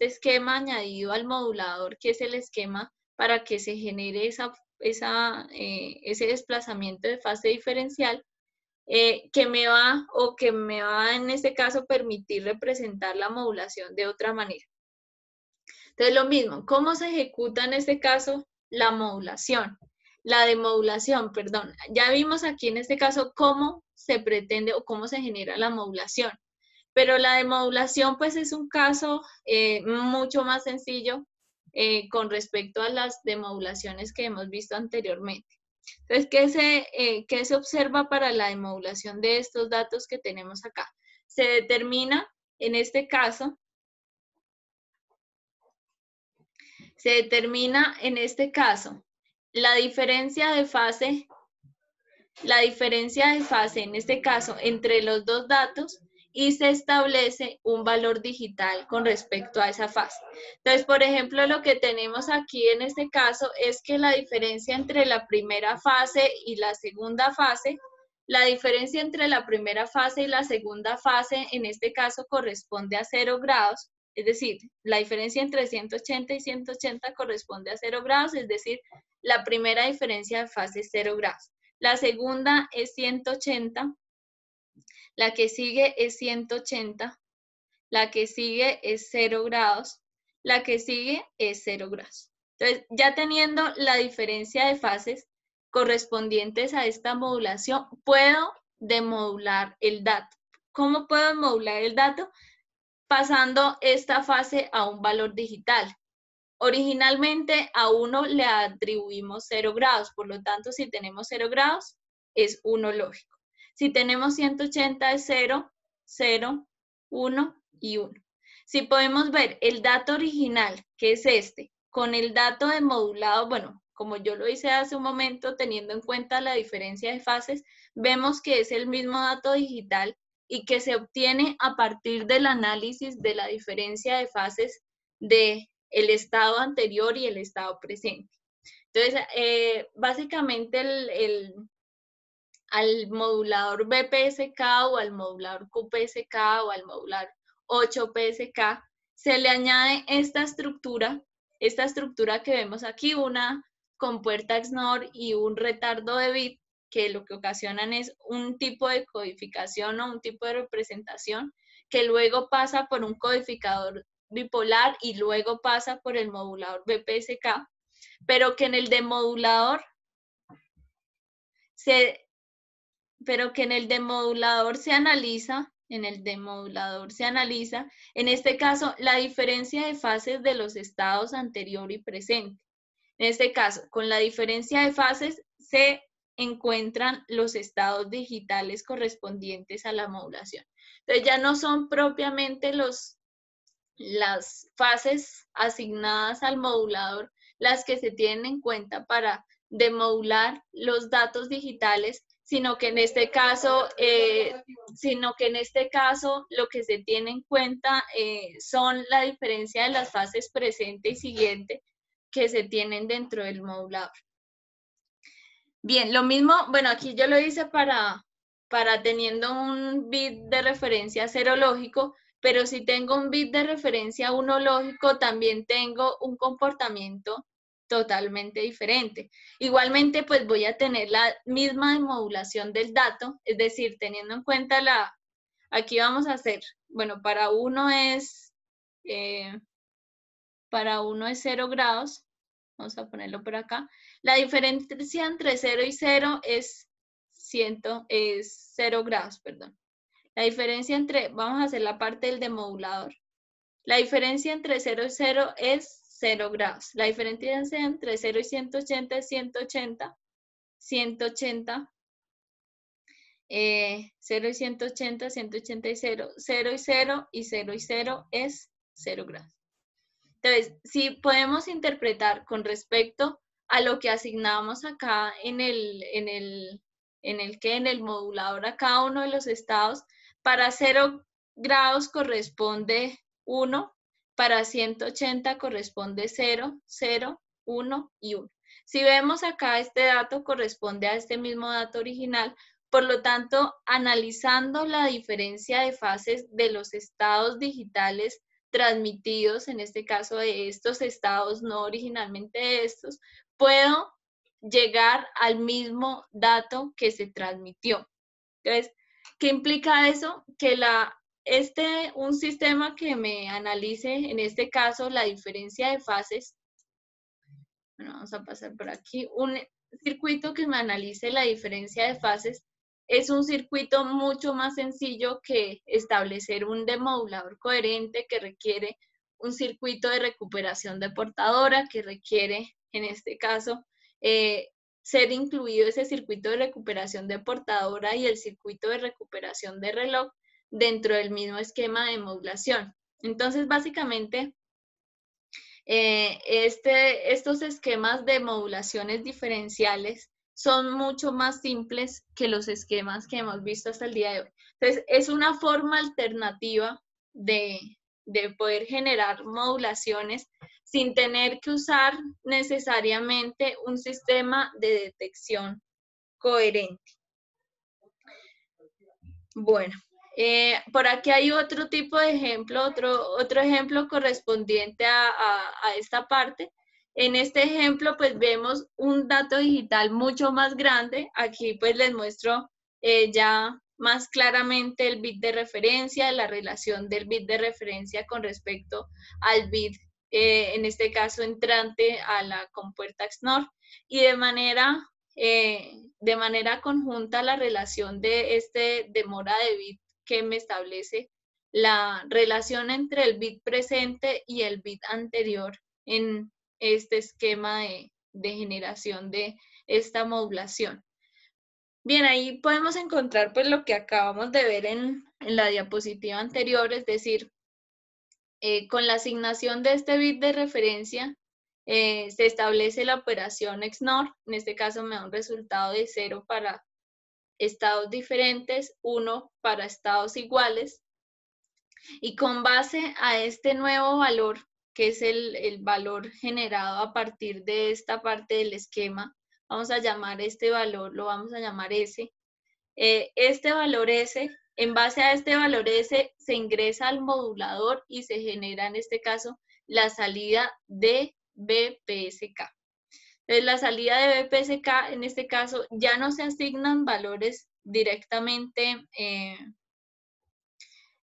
esquema añadido al modulador, que es el esquema para que se genere ese desplazamiento de fase diferencial, que me va en este caso permitir representar la modulación de otra manera. Entonces lo mismo, ¿cómo se ejecuta en este caso la modulación? La demodulación, perdón. Ya vimos aquí en este caso cómo se pretende o cómo se genera la modulación. Pero la demodulación pues es un caso mucho más sencillo con respecto a las demodulaciones que hemos visto anteriormente. Entonces, ¿qué se observa para la demodulación de estos datos que tenemos acá? Se determina, en este caso, la diferencia de fase en este caso entre los dos datos y se establece un valor digital con respecto a esa fase. Entonces, por ejemplo, lo que tenemos aquí en este caso es que la diferencia entre la primera fase y la segunda fase, la diferencia entre la primera fase y la segunda fase en este caso corresponde a 0 grados, es decir, la diferencia entre 180 y 180 corresponde a 0 grados, es decir, la primera diferencia de fase es 0 grados. La segunda es 180, la que sigue es 180, la que sigue es 0 grados, la que sigue es 0 grados. Entonces, ya teniendo la diferencia de fases correspondientes a esta modulación, puedo demodular el dato. ¿Cómo puedo demodular el dato? Pasando esta fase a un valor digital. Originalmente a 1 le atribuimos 0 grados, por lo tanto, si tenemos 0 grados, es 1 lógico. Si tenemos 180 es 0, 0, 1 y 1. Si podemos ver el dato original, que es este, con el dato demodulado, bueno, como yo lo hice hace un momento, teniendo en cuenta la diferencia de fases, vemos que es el mismo dato digital y que se obtiene a partir del análisis de la diferencia de fases de el estado anterior y el estado presente. Entonces, básicamente al modulador BPSK o al modulador QPSK o al modulador 8PSK se le añade esta estructura que vemos aquí, una compuerta XNOR y un retardo de bit, que lo que ocasionan es un tipo de codificación o un tipo de representación que luego pasa por un codificador bipolar y luego pasa por el modulador BPSK, pero que en el demodulador se analiza, en este caso, la diferencia de fases de los estados anterior y presente. En este caso, con la diferencia de fases se encuentran los estados digitales correspondientes a la modulación. Entonces ya no son propiamente las fases asignadas al modulador las que se tienen en cuenta para demodular los datos digitales, sino que en este caso lo que se tiene en cuenta son la diferencia de las fases presente y siguiente que se tienen dentro del modulador. Bien, lo mismo, bueno, aquí yo lo hice para teniendo un bit de referencia 0 lógico, pero si tengo un bit de referencia 1 lógico, también tengo un comportamiento totalmente diferente. Igualmente, pues voy a tener la misma modulación del dato, es decir, teniendo en cuenta aquí vamos a hacer, bueno, para uno es 0 grados, vamos a ponerlo por acá. La diferencia entre 0 y 0 es 0 grados, perdón. La diferencia vamos a hacer la parte del demodulador. La diferencia entre 0 y 0 es 0 grados. La diferencia entre 0 y 180 es 180. 180. 0 y 180, 180 y 0. 0 y 0 y 0 y 0 es 0 grados. Entonces, si podemos interpretar con respecto a lo que asignamos acá en el modulador a cada uno de los estados, para 0 grados corresponde 1, para 180 corresponde 0, 0, 1 y 1. Si vemos acá, este dato corresponde a este mismo dato original, por lo tanto, analizando la diferencia de fases de los estados digitales transmitidos, en este caso de estos estados, no originalmente de estos, puedo llegar al mismo dato que se transmitió. Entonces, ¿qué implica eso? Que un sistema que me analice, en este caso, la diferencia de fases, bueno, vamos a pasar por aquí, un circuito que me analice la diferencia de fases es un circuito mucho más sencillo que establecer un demodulador coherente, que requiere un circuito de recuperación de portadora, que requiere, en este caso, ser incluido ese circuito de recuperación de portadora y el circuito de recuperación de reloj dentro del mismo esquema de modulación. Entonces, básicamente, estos esquemas de modulaciones diferenciales son mucho más simples que los esquemas que hemos visto hasta el día de hoy. Entonces, es una forma alternativa de poder generar modulaciones sin tener que usar necesariamente un sistema de detección coherente. Bueno, por aquí hay otro tipo de ejemplo, otro ejemplo correspondiente a esta parte. En este ejemplo, pues vemos un dato digital mucho más grande. Aquí pues les muestro ya más claramente el bit de referencia, la relación del bit de referencia con respecto al bit, en este caso entrante a la compuerta XNOR, y de manera conjunta la relación de demora de bit que me establece la relación entre el bit presente y el bit anterior en este esquema de generación de esta modulación. Bien, ahí podemos encontrar pues lo que acabamos de ver en la diapositiva anterior, es decir, con la asignación de este bit de referencia se establece la operación XNOR. En este caso me da un resultado de 0 para estados diferentes, 1 para estados iguales. Y con base a este nuevo valor, que es el valor generado a partir de esta parte del esquema, vamos a llamar este valor, lo vamos a llamar S. Este valor S, en base a este valor S, se ingresa al modulador y se genera en este caso la salida de BPSK. Entonces, la salida de BPSK en este caso ya no se asignan valores directamente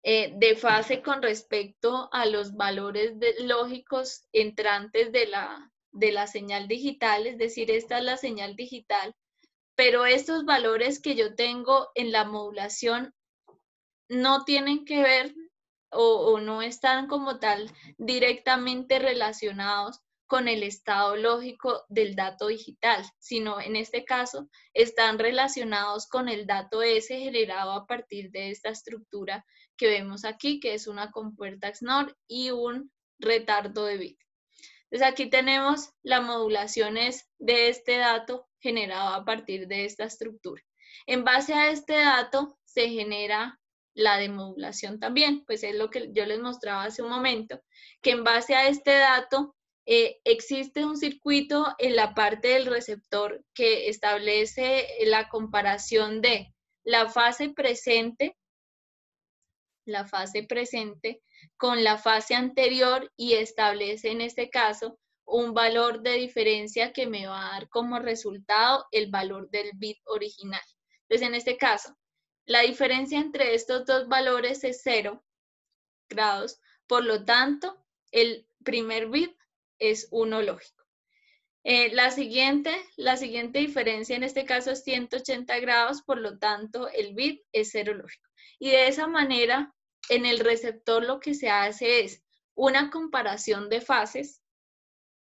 de fase con respecto a los valores lógicos entrantes de la señal digital, es decir, esta es la señal digital, pero estos valores que yo tengo en la modulación no tienen que ver o no están como tal directamente relacionados con el estado lógico del dato digital, sino en este caso están relacionados con el dato S generado a partir de esta estructura que vemos aquí, que es una compuerta XNOR y un retardo de bit. Entonces aquí tenemos las modulaciones de este dato generado a partir de esta estructura. En base a este dato se genera la demodulación también, pues es lo que yo les mostraba hace un momento, que en base a este dato existe un circuito en la parte del receptor que establece la comparación de la fase presente con la fase anterior y establece en este caso un valor de diferencia que me va a dar como resultado el valor del bit original. Entonces, en este caso, la diferencia entre estos dos valores es 0 grados, por lo tanto, el primer bit es 1 lógico. La siguiente diferencia en este caso es 180 grados, por lo tanto, el bit es 0 lógico. Y de esa manera, en el receptor lo que se hace es una comparación de fases,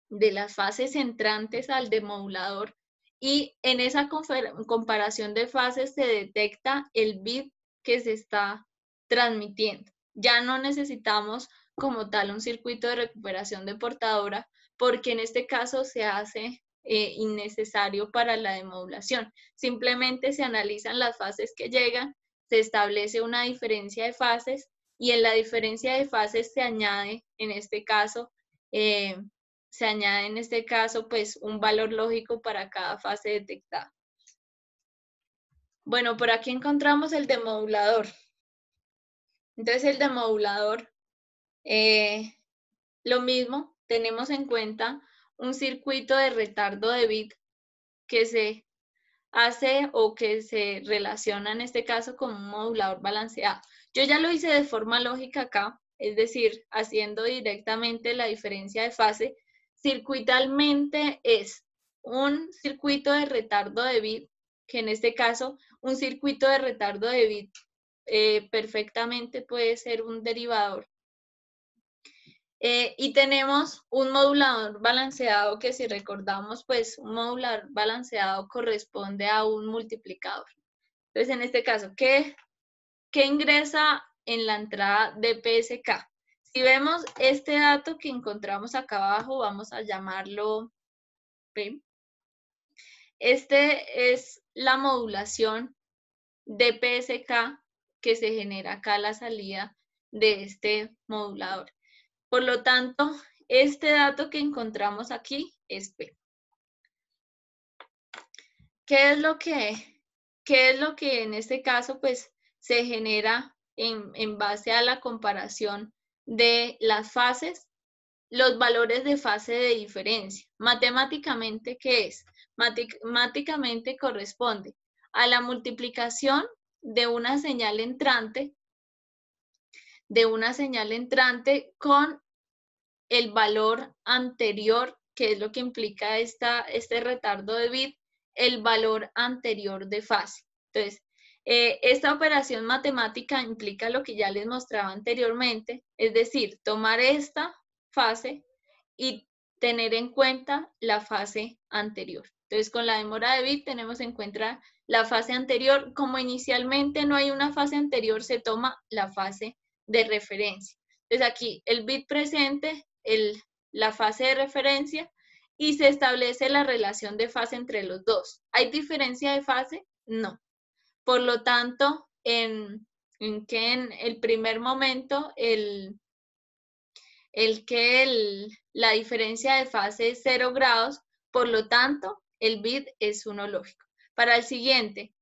de las fases entrantes al demodulador, y en esa comparación de fases se detecta el bit que se está transmitiendo. Ya no necesitamos como tal un circuito de recuperación de portadora, porque en este caso se hace innecesario para la demodulación. Simplemente se analizan las fases que llegan, se establece una diferencia de fases y en la diferencia de fases se añade, en este caso, pues un valor lógico para cada fase detectada. Bueno, por aquí encontramos el demodulador. Entonces el demodulador, lo mismo, tenemos en cuenta un circuito de retardo de bit que se hace o que se relaciona en este caso con un modulador balanceado. Yo ya lo hice de forma lógica acá, es decir, haciendo directamente la diferencia de fase. Circuitalmente es un circuito de retardo de bit, que en este caso un circuito de retardo de bit perfectamente puede ser un derivador. Y tenemos un modulador balanceado que, si recordamos, pues un modulador balanceado corresponde a un multiplicador. Entonces, en este caso, ¿qué ingresa en la entrada de PSK? Si vemos este dato que encontramos acá abajo, vamos a llamarlo P. Este es la modulación de PSK que se genera acá a la salida de este modulador. Por lo tanto, este dato que encontramos aquí es P. ¿Qué es lo que en este caso pues se genera en base a la comparación de las fases? Los valores de fase de diferencia. Matemáticamente, ¿qué es? Matemáticamente corresponde a la multiplicación de una señal entrante con el valor anterior, que es lo que implica este retardo de bit, el valor anterior de fase. Entonces, esta operación matemática implica lo que ya les mostraba anteriormente, es decir, tomar esta fase y tener en cuenta la fase anterior. Entonces, con la demora de bit tenemos en cuenta la fase anterior. Como inicialmente no hay una fase anterior, se toma la fase de referencia. Entonces, aquí el bit presente, la fase de referencia, y se establece la relación de fase entre los dos. ¿Hay diferencia de fase? No. Por lo tanto, en el primer momento, la diferencia de fase es 0 grados, por lo tanto, el bit es 1 lógico. Para el siguiente,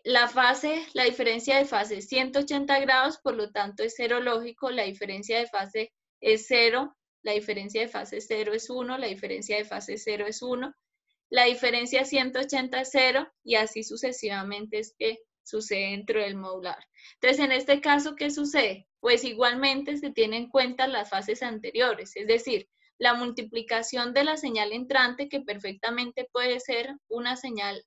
la diferencia de fase es 180 grados, por lo tanto es 0 lógico, la diferencia de fase es 0, la diferencia de fase 0 es 1, la diferencia de fase 0 es 1, la diferencia 180 es 0 y así sucesivamente es que sucede dentro del modulador. Entonces, en este caso, ¿qué sucede? Pues igualmente se tienen en cuenta las fases anteriores, es decir, la multiplicación de la señal entrante, que perfectamente puede ser una señal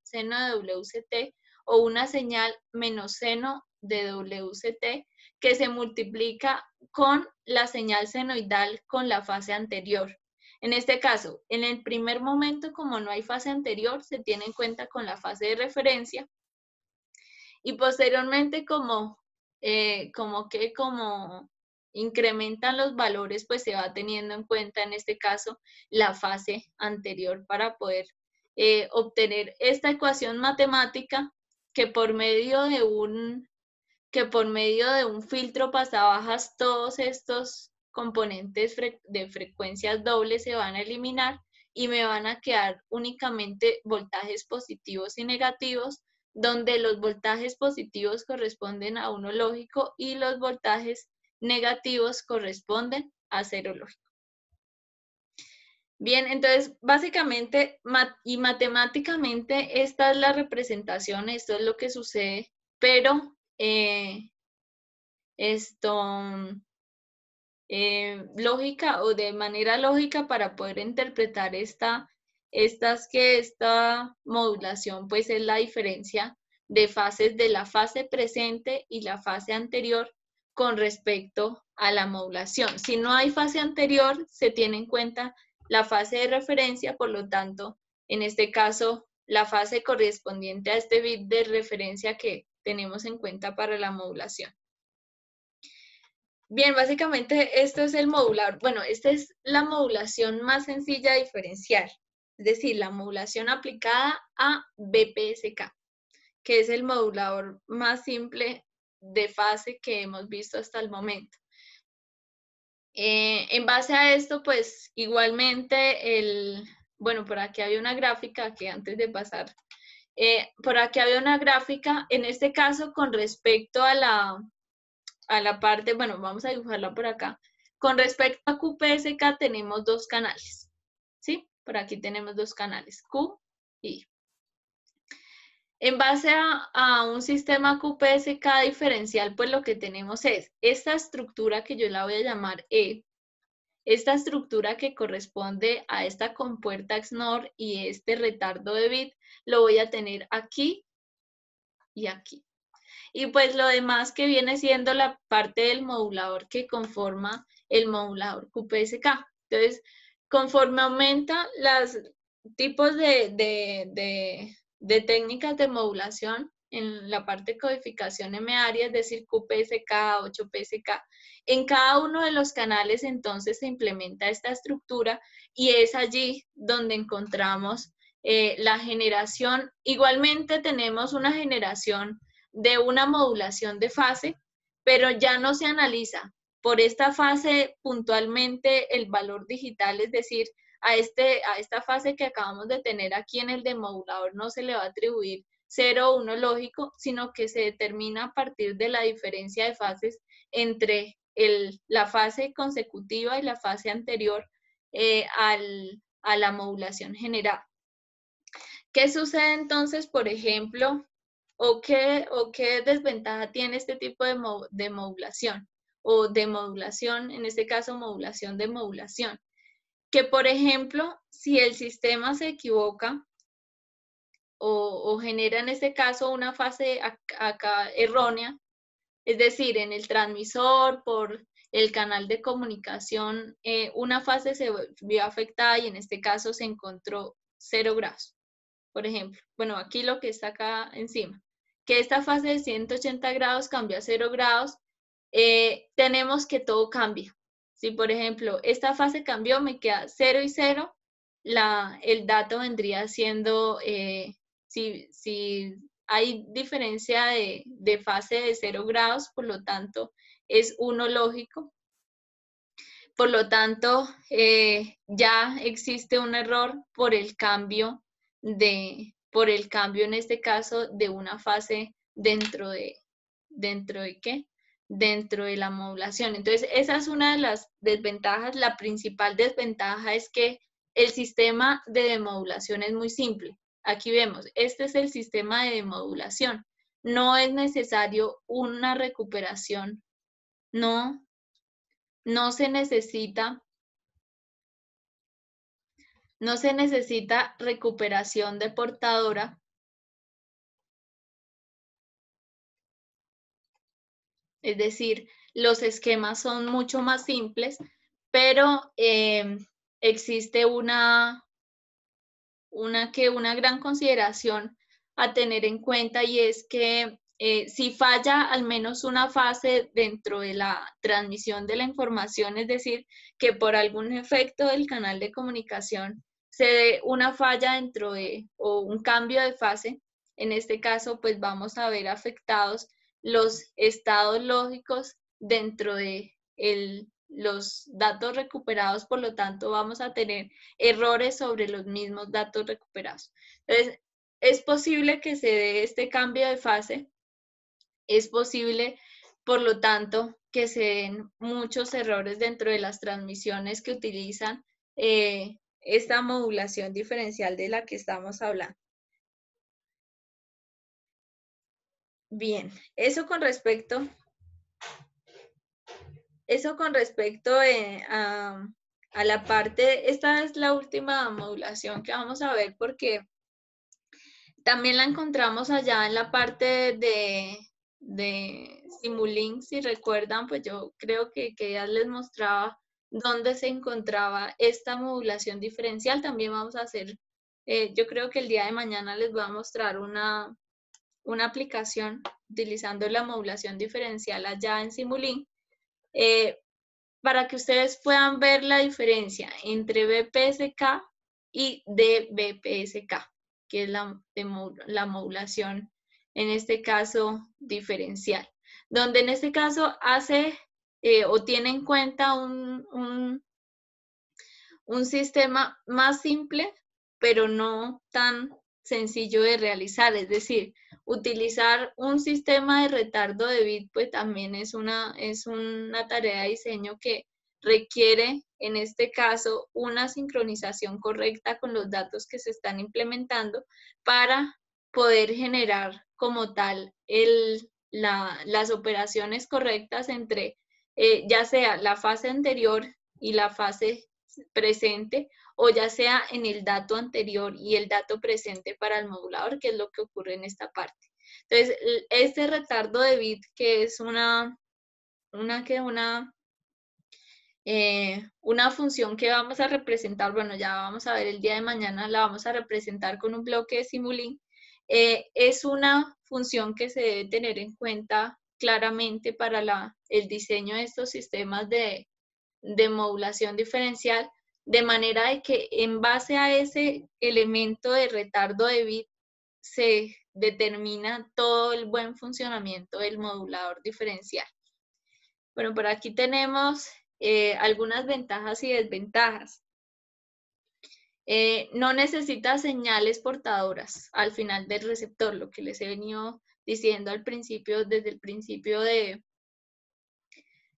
seno de WCT o una señal menos seno de WCT, que se multiplica con la señal senoidal con la fase anterior. En este caso, en el primer momento, como no hay fase anterior, se tiene en cuenta con la fase de referencia, y posteriormente como incrementan los valores, pues se va teniendo en cuenta en este caso la fase anterior para poder obtener esta ecuación matemática que por medio de un filtro pasabajas todos estos componentes de frecuencias dobles se van a eliminar y me van a quedar únicamente voltajes positivos y negativos, donde los voltajes positivos corresponden a 1 lógico y los voltajes negativos corresponden a 0 lógico. Bien, entonces básicamente y matemáticamente esta es la representación, esto es lo que sucede, pero lógica o de manera lógica para poder interpretar esta modulación, pues es la diferencia de fases de la fase presente y la fase anterior con respecto a la modulación. Si no hay fase anterior, se tiene en cuenta la fase de referencia, por lo tanto, en este caso, la fase correspondiente a este bit de referencia que tenemos en cuenta para la modulación. Bien, básicamente esto es el modulador. Bueno, esta es la modulación más sencilla diferencial, es decir, la modulación aplicada a BPSK, que es el modulador más simple de fase que hemos visto hasta el momento. En base a esto, pues igualmente, bueno, por aquí había una gráfica que antes de pasar, por aquí había una gráfica, en este caso con respecto a la parte, bueno, vamos a dibujarla por acá. Con respecto a QPSK tenemos 2 canales, ¿sí? Por aquí tenemos 2 canales, Q y I. En base a un sistema QPSK diferencial, pues lo que tenemos es esta estructura que yo la voy a llamar E, esta estructura que corresponde a esta compuerta XNOR y este retardo de bit, lo voy a tener aquí y aquí. Y pues lo demás que viene siendo la parte del modulador que conforma el modulador QPSK. Entonces, conforme aumenta los tipos de técnicas de modulación en la parte de codificación M-área, es decir, QPSK, 8PSK, en cada uno de los canales entonces se implementa esta estructura y es allí donde encontramos la generación. Igualmente tenemos una generación de una modulación de fase, pero ya no se analiza por esta fase puntualmente el valor digital, es decir, a esta fase que acabamos de tener aquí en el demodulador no se le va a atribuir 0 o 1 lógico, sino que se determina a partir de la diferencia de fases entre la fase consecutiva y la fase anterior a la modulación general. ¿Qué sucede entonces, por ejemplo, o qué desventaja tiene este tipo de modulación? O de modulación, en este caso modulación de modulación. Que, por ejemplo, si el sistema se equivoca o genera en este caso una fase acá errónea, es decir, en el transmisor, por el canal de comunicación, una fase se vio afectada y en este caso se encontró 0 grados. Por ejemplo, bueno, aquí lo que está acá encima, que esta fase de 180 grados cambió a 0 grados, tenemos que todo cambia. Si, por ejemplo, esta fase cambió, me queda 0 y 0, el dato vendría siendo, si hay diferencia de fase de 0 grados, por lo tanto, es 1 lógico. Por lo tanto, ya existe un error por el cambio en este caso de una fase dentro de ¿qué? Dentro de la modulación. Entonces, esa es una de las desventajas. La principal desventaja es que el sistema de demodulación es muy simple. Aquí vemos, este es el sistema de demodulación. No es necesario una recuperación, no se necesita recuperación de portadora, es decir, los esquemas son mucho más simples, pero existe una gran consideración a tener en cuenta, y es que si falla al menos una fase dentro de la transmisión de la información, es decir, que por algún efecto del canal de comunicación se dé una falla dentro o un cambio de fase, en este caso pues vamos a ver afectados los estados lógicos dentro de los datos recuperados, por lo tanto vamos a tener errores sobre los mismos datos recuperados. Entonces, es posible que se dé este cambio de fase, es posible, por lo tanto, que se den muchos errores dentro de las transmisiones que utilizan esta modulación diferencial de la que estamos hablando. Bien, eso con respecto a la parte, esta es la última modulación que vamos a ver porque también la encontramos allá en la parte de Simulink. Si recuerdan, pues yo creo que ya les mostraba dónde se encontraba esta modulación diferencial. También vamos a hacer, yo creo que el día de mañana les voy a mostrar una aplicación utilizando la modulación diferencial allá en Simulink, para que ustedes puedan ver la diferencia entre BPSK y DBPSK, que es la modulación, en este caso, diferencial, donde en este caso hace o tiene en cuenta un sistema más simple, pero no tan sencillo de realizar. Es decir, utilizar un sistema de retardo de bit pues también es una tarea de diseño que requiere, en este caso, una sincronización correcta con los datos que se están implementando para poder generar como tal las operaciones correctas entre ya sea la fase anterior y la fase presente, o ya sea en el dato anterior y el dato presente para el modulador, que es lo que ocurre en esta parte. Entonces, este retardo de bit, que es una función que vamos a representar, bueno, ya vamos a ver el día de mañana, la vamos a representar con un bloque de Simulink, es una función que se debe tener en cuenta claramente para el diseño de estos sistemas de modulación diferencial, de manera de que en base a ese elemento de retardo de bit se determina todo el buen funcionamiento del modulador diferencial. Bueno, por aquí tenemos algunas ventajas y desventajas. No necesita señales portadoras al final del receptor, lo que les he venido diciendo al principio, desde el principio de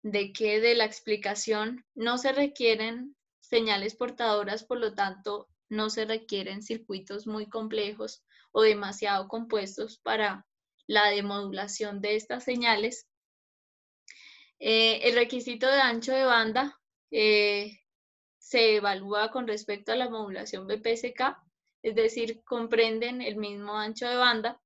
la explicación, no se requieren señales portadoras, por lo tanto, no se requieren circuitos muy complejos o demasiado compuestos para la demodulación de estas señales. El requisito de ancho de banda se evalúa con respecto a la modulación BPSK, es decir, comprenden el mismo ancho de banda.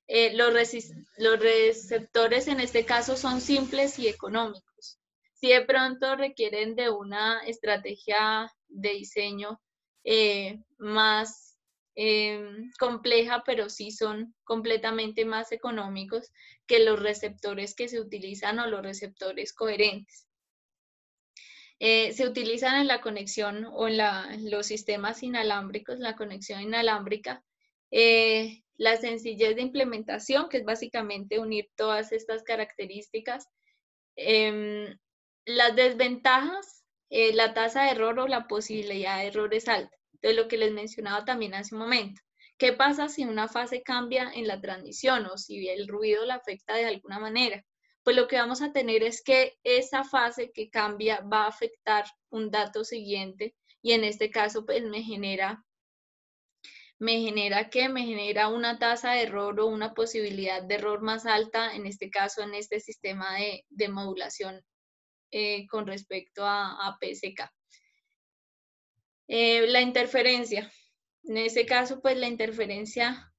Los receptores en este caso son simples y económicos. Si de pronto requieren de una estrategia de diseño más compleja, pero sí son completamente más económicos que los receptores que se utilizan o los receptores coherentes. Se utilizan en la conexión o en los sistemas inalámbricos, la conexión inalámbrica, la sencillez de implementación, que es básicamente unir todas estas características. Las desventajas, la tasa de error o la posibilidad de error es alta. Entonces, lo que les mencionaba también hace un momento. ¿Qué pasa si una fase cambia en la transmisión o si el ruido la afecta de alguna manera? Pues lo que vamos a tener es que esa fase que cambia va a afectar un dato siguiente y en este caso pues me genera una tasa de error o una posibilidad de error más alta, en este caso en este sistema de modulación con respecto a PSK. La interferencia. En ese caso, pues la interferencia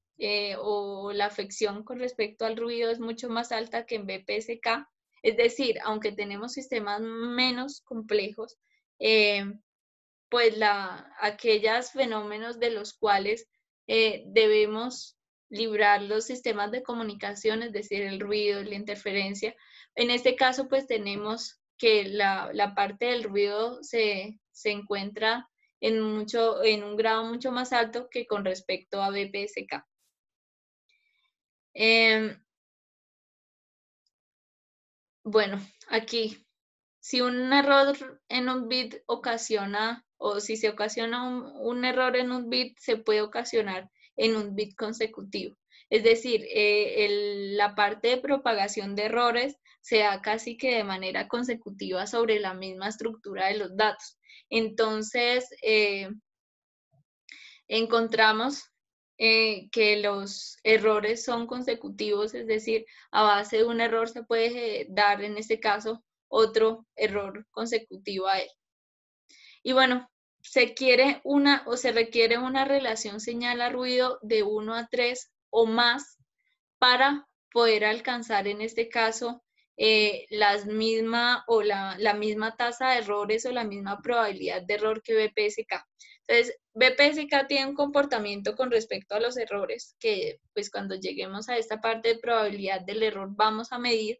o la afección con respecto al ruido es mucho más alta que en BPSK. Es decir, aunque tenemos sistemas menos complejos, pues aquellos fenómenos de los cuales debemos librar los sistemas de comunicación, es decir, el ruido, la interferencia. En este caso, pues tenemos que la parte del ruido se encuentra en un grado mucho más alto que con respecto a BPSK. Bueno, aquí, si un error en un bit ocasiona, o si se ocasiona un error en un bit, se puede ocasionar en un bit consecutivo. Es decir, la parte de propagación de errores se da casi que de manera consecutiva sobre la misma estructura de los datos. Entonces, encontramos que los errores son consecutivos, es decir, a base de un error se puede dar en este caso otro error consecutivo a él. Y bueno, se requiere una relación señal a ruido de 1 a 3 o más para poder alcanzar en este caso la misma tasa de errores o la misma probabilidad de error que BPSK. Entonces, BPSK tiene un comportamiento con respecto a los errores que pues cuando lleguemos a esta parte de probabilidad del error vamos a medir,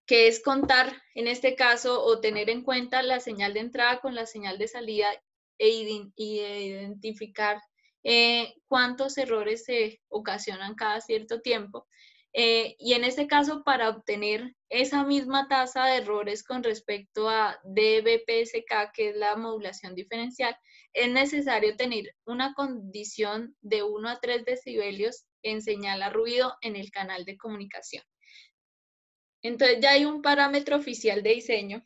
que es contar en este caso o tener en cuenta la señal de entrada con la señal de salida y identificar cuántos errores se ocasionan cada cierto tiempo. Y en este caso, para obtener esa misma tasa de errores con respecto a DBPSK, que es la modulación diferencial, es necesario tener una condición de 1 a 3 decibelios en señal a ruido en el canal de comunicación. Entonces ya hay un parámetro oficial de diseño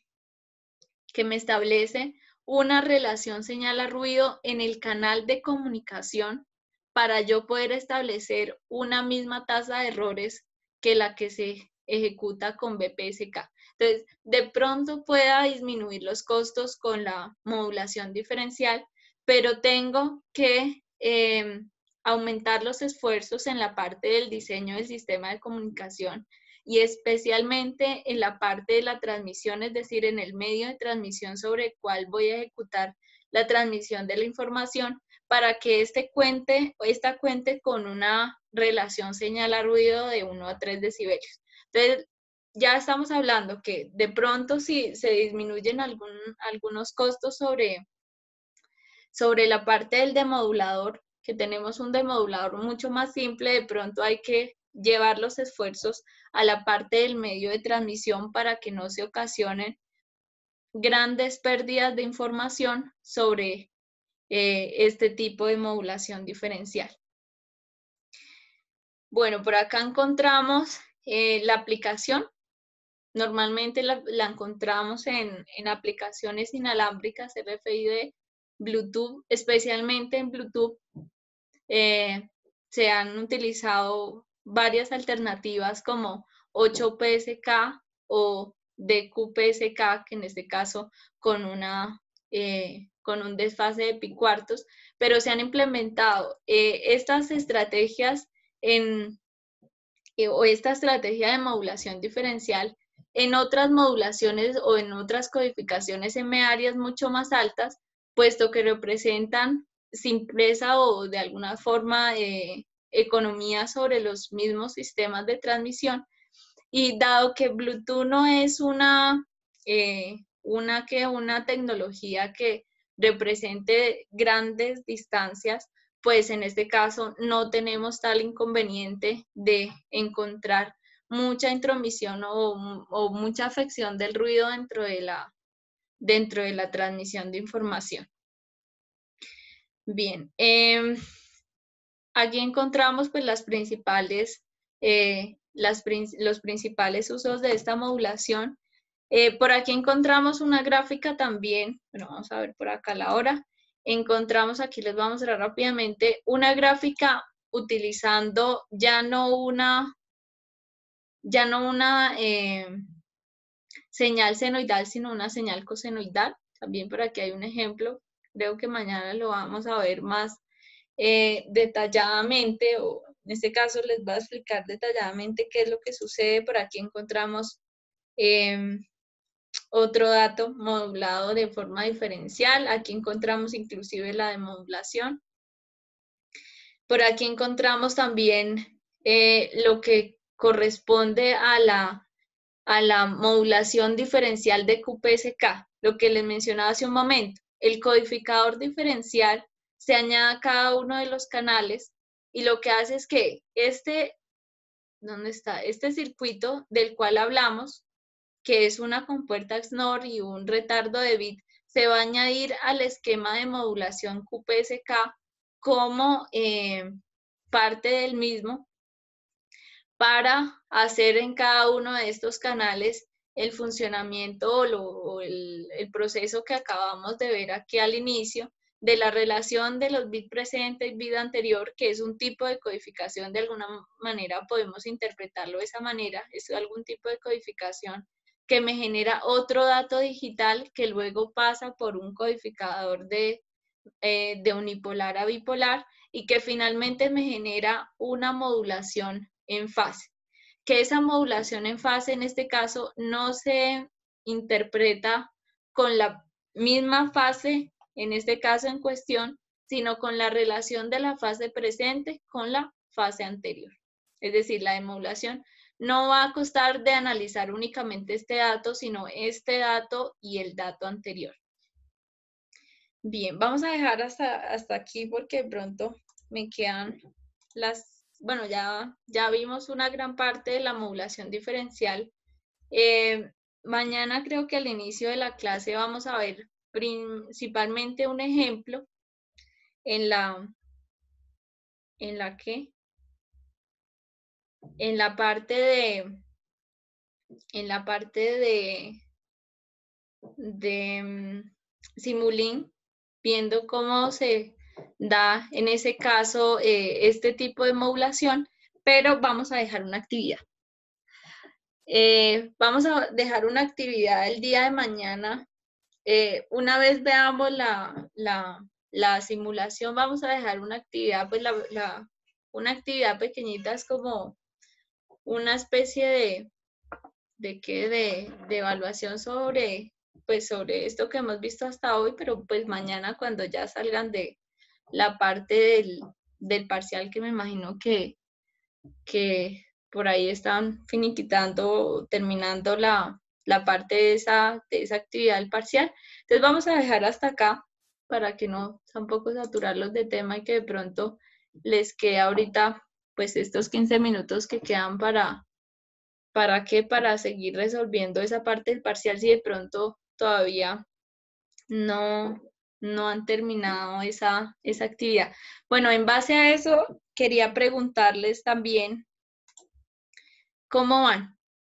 que me establece una relación señal a ruido en el canal de comunicación para yo poder establecer una misma tasa de errores que la que se ejecuta con BPSK. Entonces, de pronto pueda disminuir los costos con la modulación diferencial, pero tengo que aumentar los esfuerzos en la parte del diseño del sistema de comunicación y especialmente en la parte de la transmisión, es decir, en el medio de transmisión sobre el cual voy a ejecutar la transmisión de la información para que esta cuente con una relación señal a ruido de 1 a 3 decibelios. Entonces, ya estamos hablando que de pronto si se disminuyen algunos costos sobre la parte del demodulador, que tenemos un demodulador mucho más simple, de pronto hay que llevar los esfuerzos a la parte del medio de transmisión para que no se ocasionen grandes pérdidas de información sobre este tipo de modulación diferencial. Bueno, por acá encontramos la aplicación. Normalmente la encontramos en aplicaciones inalámbricas RFID, Bluetooth, especialmente en Bluetooth. Se han utilizado varias alternativas como 8PSK o DQPSK, que en este caso con un desfase de pi-cuartos, pero se han implementado estas estrategias o esta estrategia de modulación diferencial en otras modulaciones o en otras codificaciones M-áreas mucho más altas, puesto que representan simpleza o de alguna forma economía sobre los mismos sistemas de transmisión. Y dado que Bluetooth no es una tecnología que represente grandes distancias, pues en este caso no tenemos tal inconveniente de encontrar mucha intromisión o mucha afección del ruido dentro de la transmisión de información. Bien, aquí encontramos pues los principales usos de esta modulación. Por aquí encontramos una gráfica también, bueno, vamos a ver por acá la hora. Encontramos, aquí les voy a mostrar rápidamente, una gráfica utilizando ya no una señal senoidal, sino una señal cosenoidal. También por aquí hay un ejemplo, creo que mañana lo vamos a ver más detalladamente, o en este caso les voy a explicar detalladamente qué es lo que sucede. Por aquí encontramos otro dato modulado de forma diferencial. Aquí encontramos inclusive la demodulación. Por aquí encontramos también lo que corresponde a la modulación diferencial de QPSK, lo que les mencionaba hace un momento. El codificador diferencial se añade a cada uno de los canales y lo que hace es que ¿dónde está? Este circuito del cual hablamos, que es una compuerta XNOR y un retardo de bit, se va a añadir al esquema de modulación QPSK como parte del mismo para hacer en cada uno de estos canales el funcionamiento o el proceso que acabamos de ver aquí al inicio de la relación de los bits presentes y bit anterior, que es un tipo de codificación. De alguna manera podemos interpretarlo de esa manera, es algún tipo de codificación que me genera otro dato digital que luego pasa por un codificador de unipolar a bipolar y que finalmente me genera una modulación en fase. Que esa modulación en fase en este caso no se interpreta con la misma fase, en este caso en cuestión, sino con la relación de la fase presente con la fase anterior. Es decir, la demodulación no va a costar de analizar únicamente este dato, sino este dato y el dato anterior. Bien, vamos a dejar hasta aquí porque de pronto me quedan bueno, ya vimos una gran parte de la modulación diferencial. Mañana creo que al inicio de la clase vamos a ver principalmente un ejemplo en la parte de Simulink, viendo cómo se da en ese caso este tipo de modulación, pero vamos a dejar una actividad. Vamos a dejar una actividad el día de mañana. Una vez veamos la simulación, vamos a dejar una actividad, pues una actividad pequeñita, es como una especie de evaluación sobre esto que hemos visto hasta hoy, pero pues mañana cuando ya salgan de la parte del parcial, que me imagino que por ahí están finiquitando, terminando la parte de esa actividad del parcial. Entonces vamos a dejar hasta acá para que no tampoco saturarlos de tema y que de pronto les quede ahorita pues estos 15 minutos que quedan ¿para qué? Para seguir resolviendo esa parte del parcial si de pronto todavía no, no han terminado esa actividad. Bueno, en base a eso, quería preguntarles también, ¿cómo van?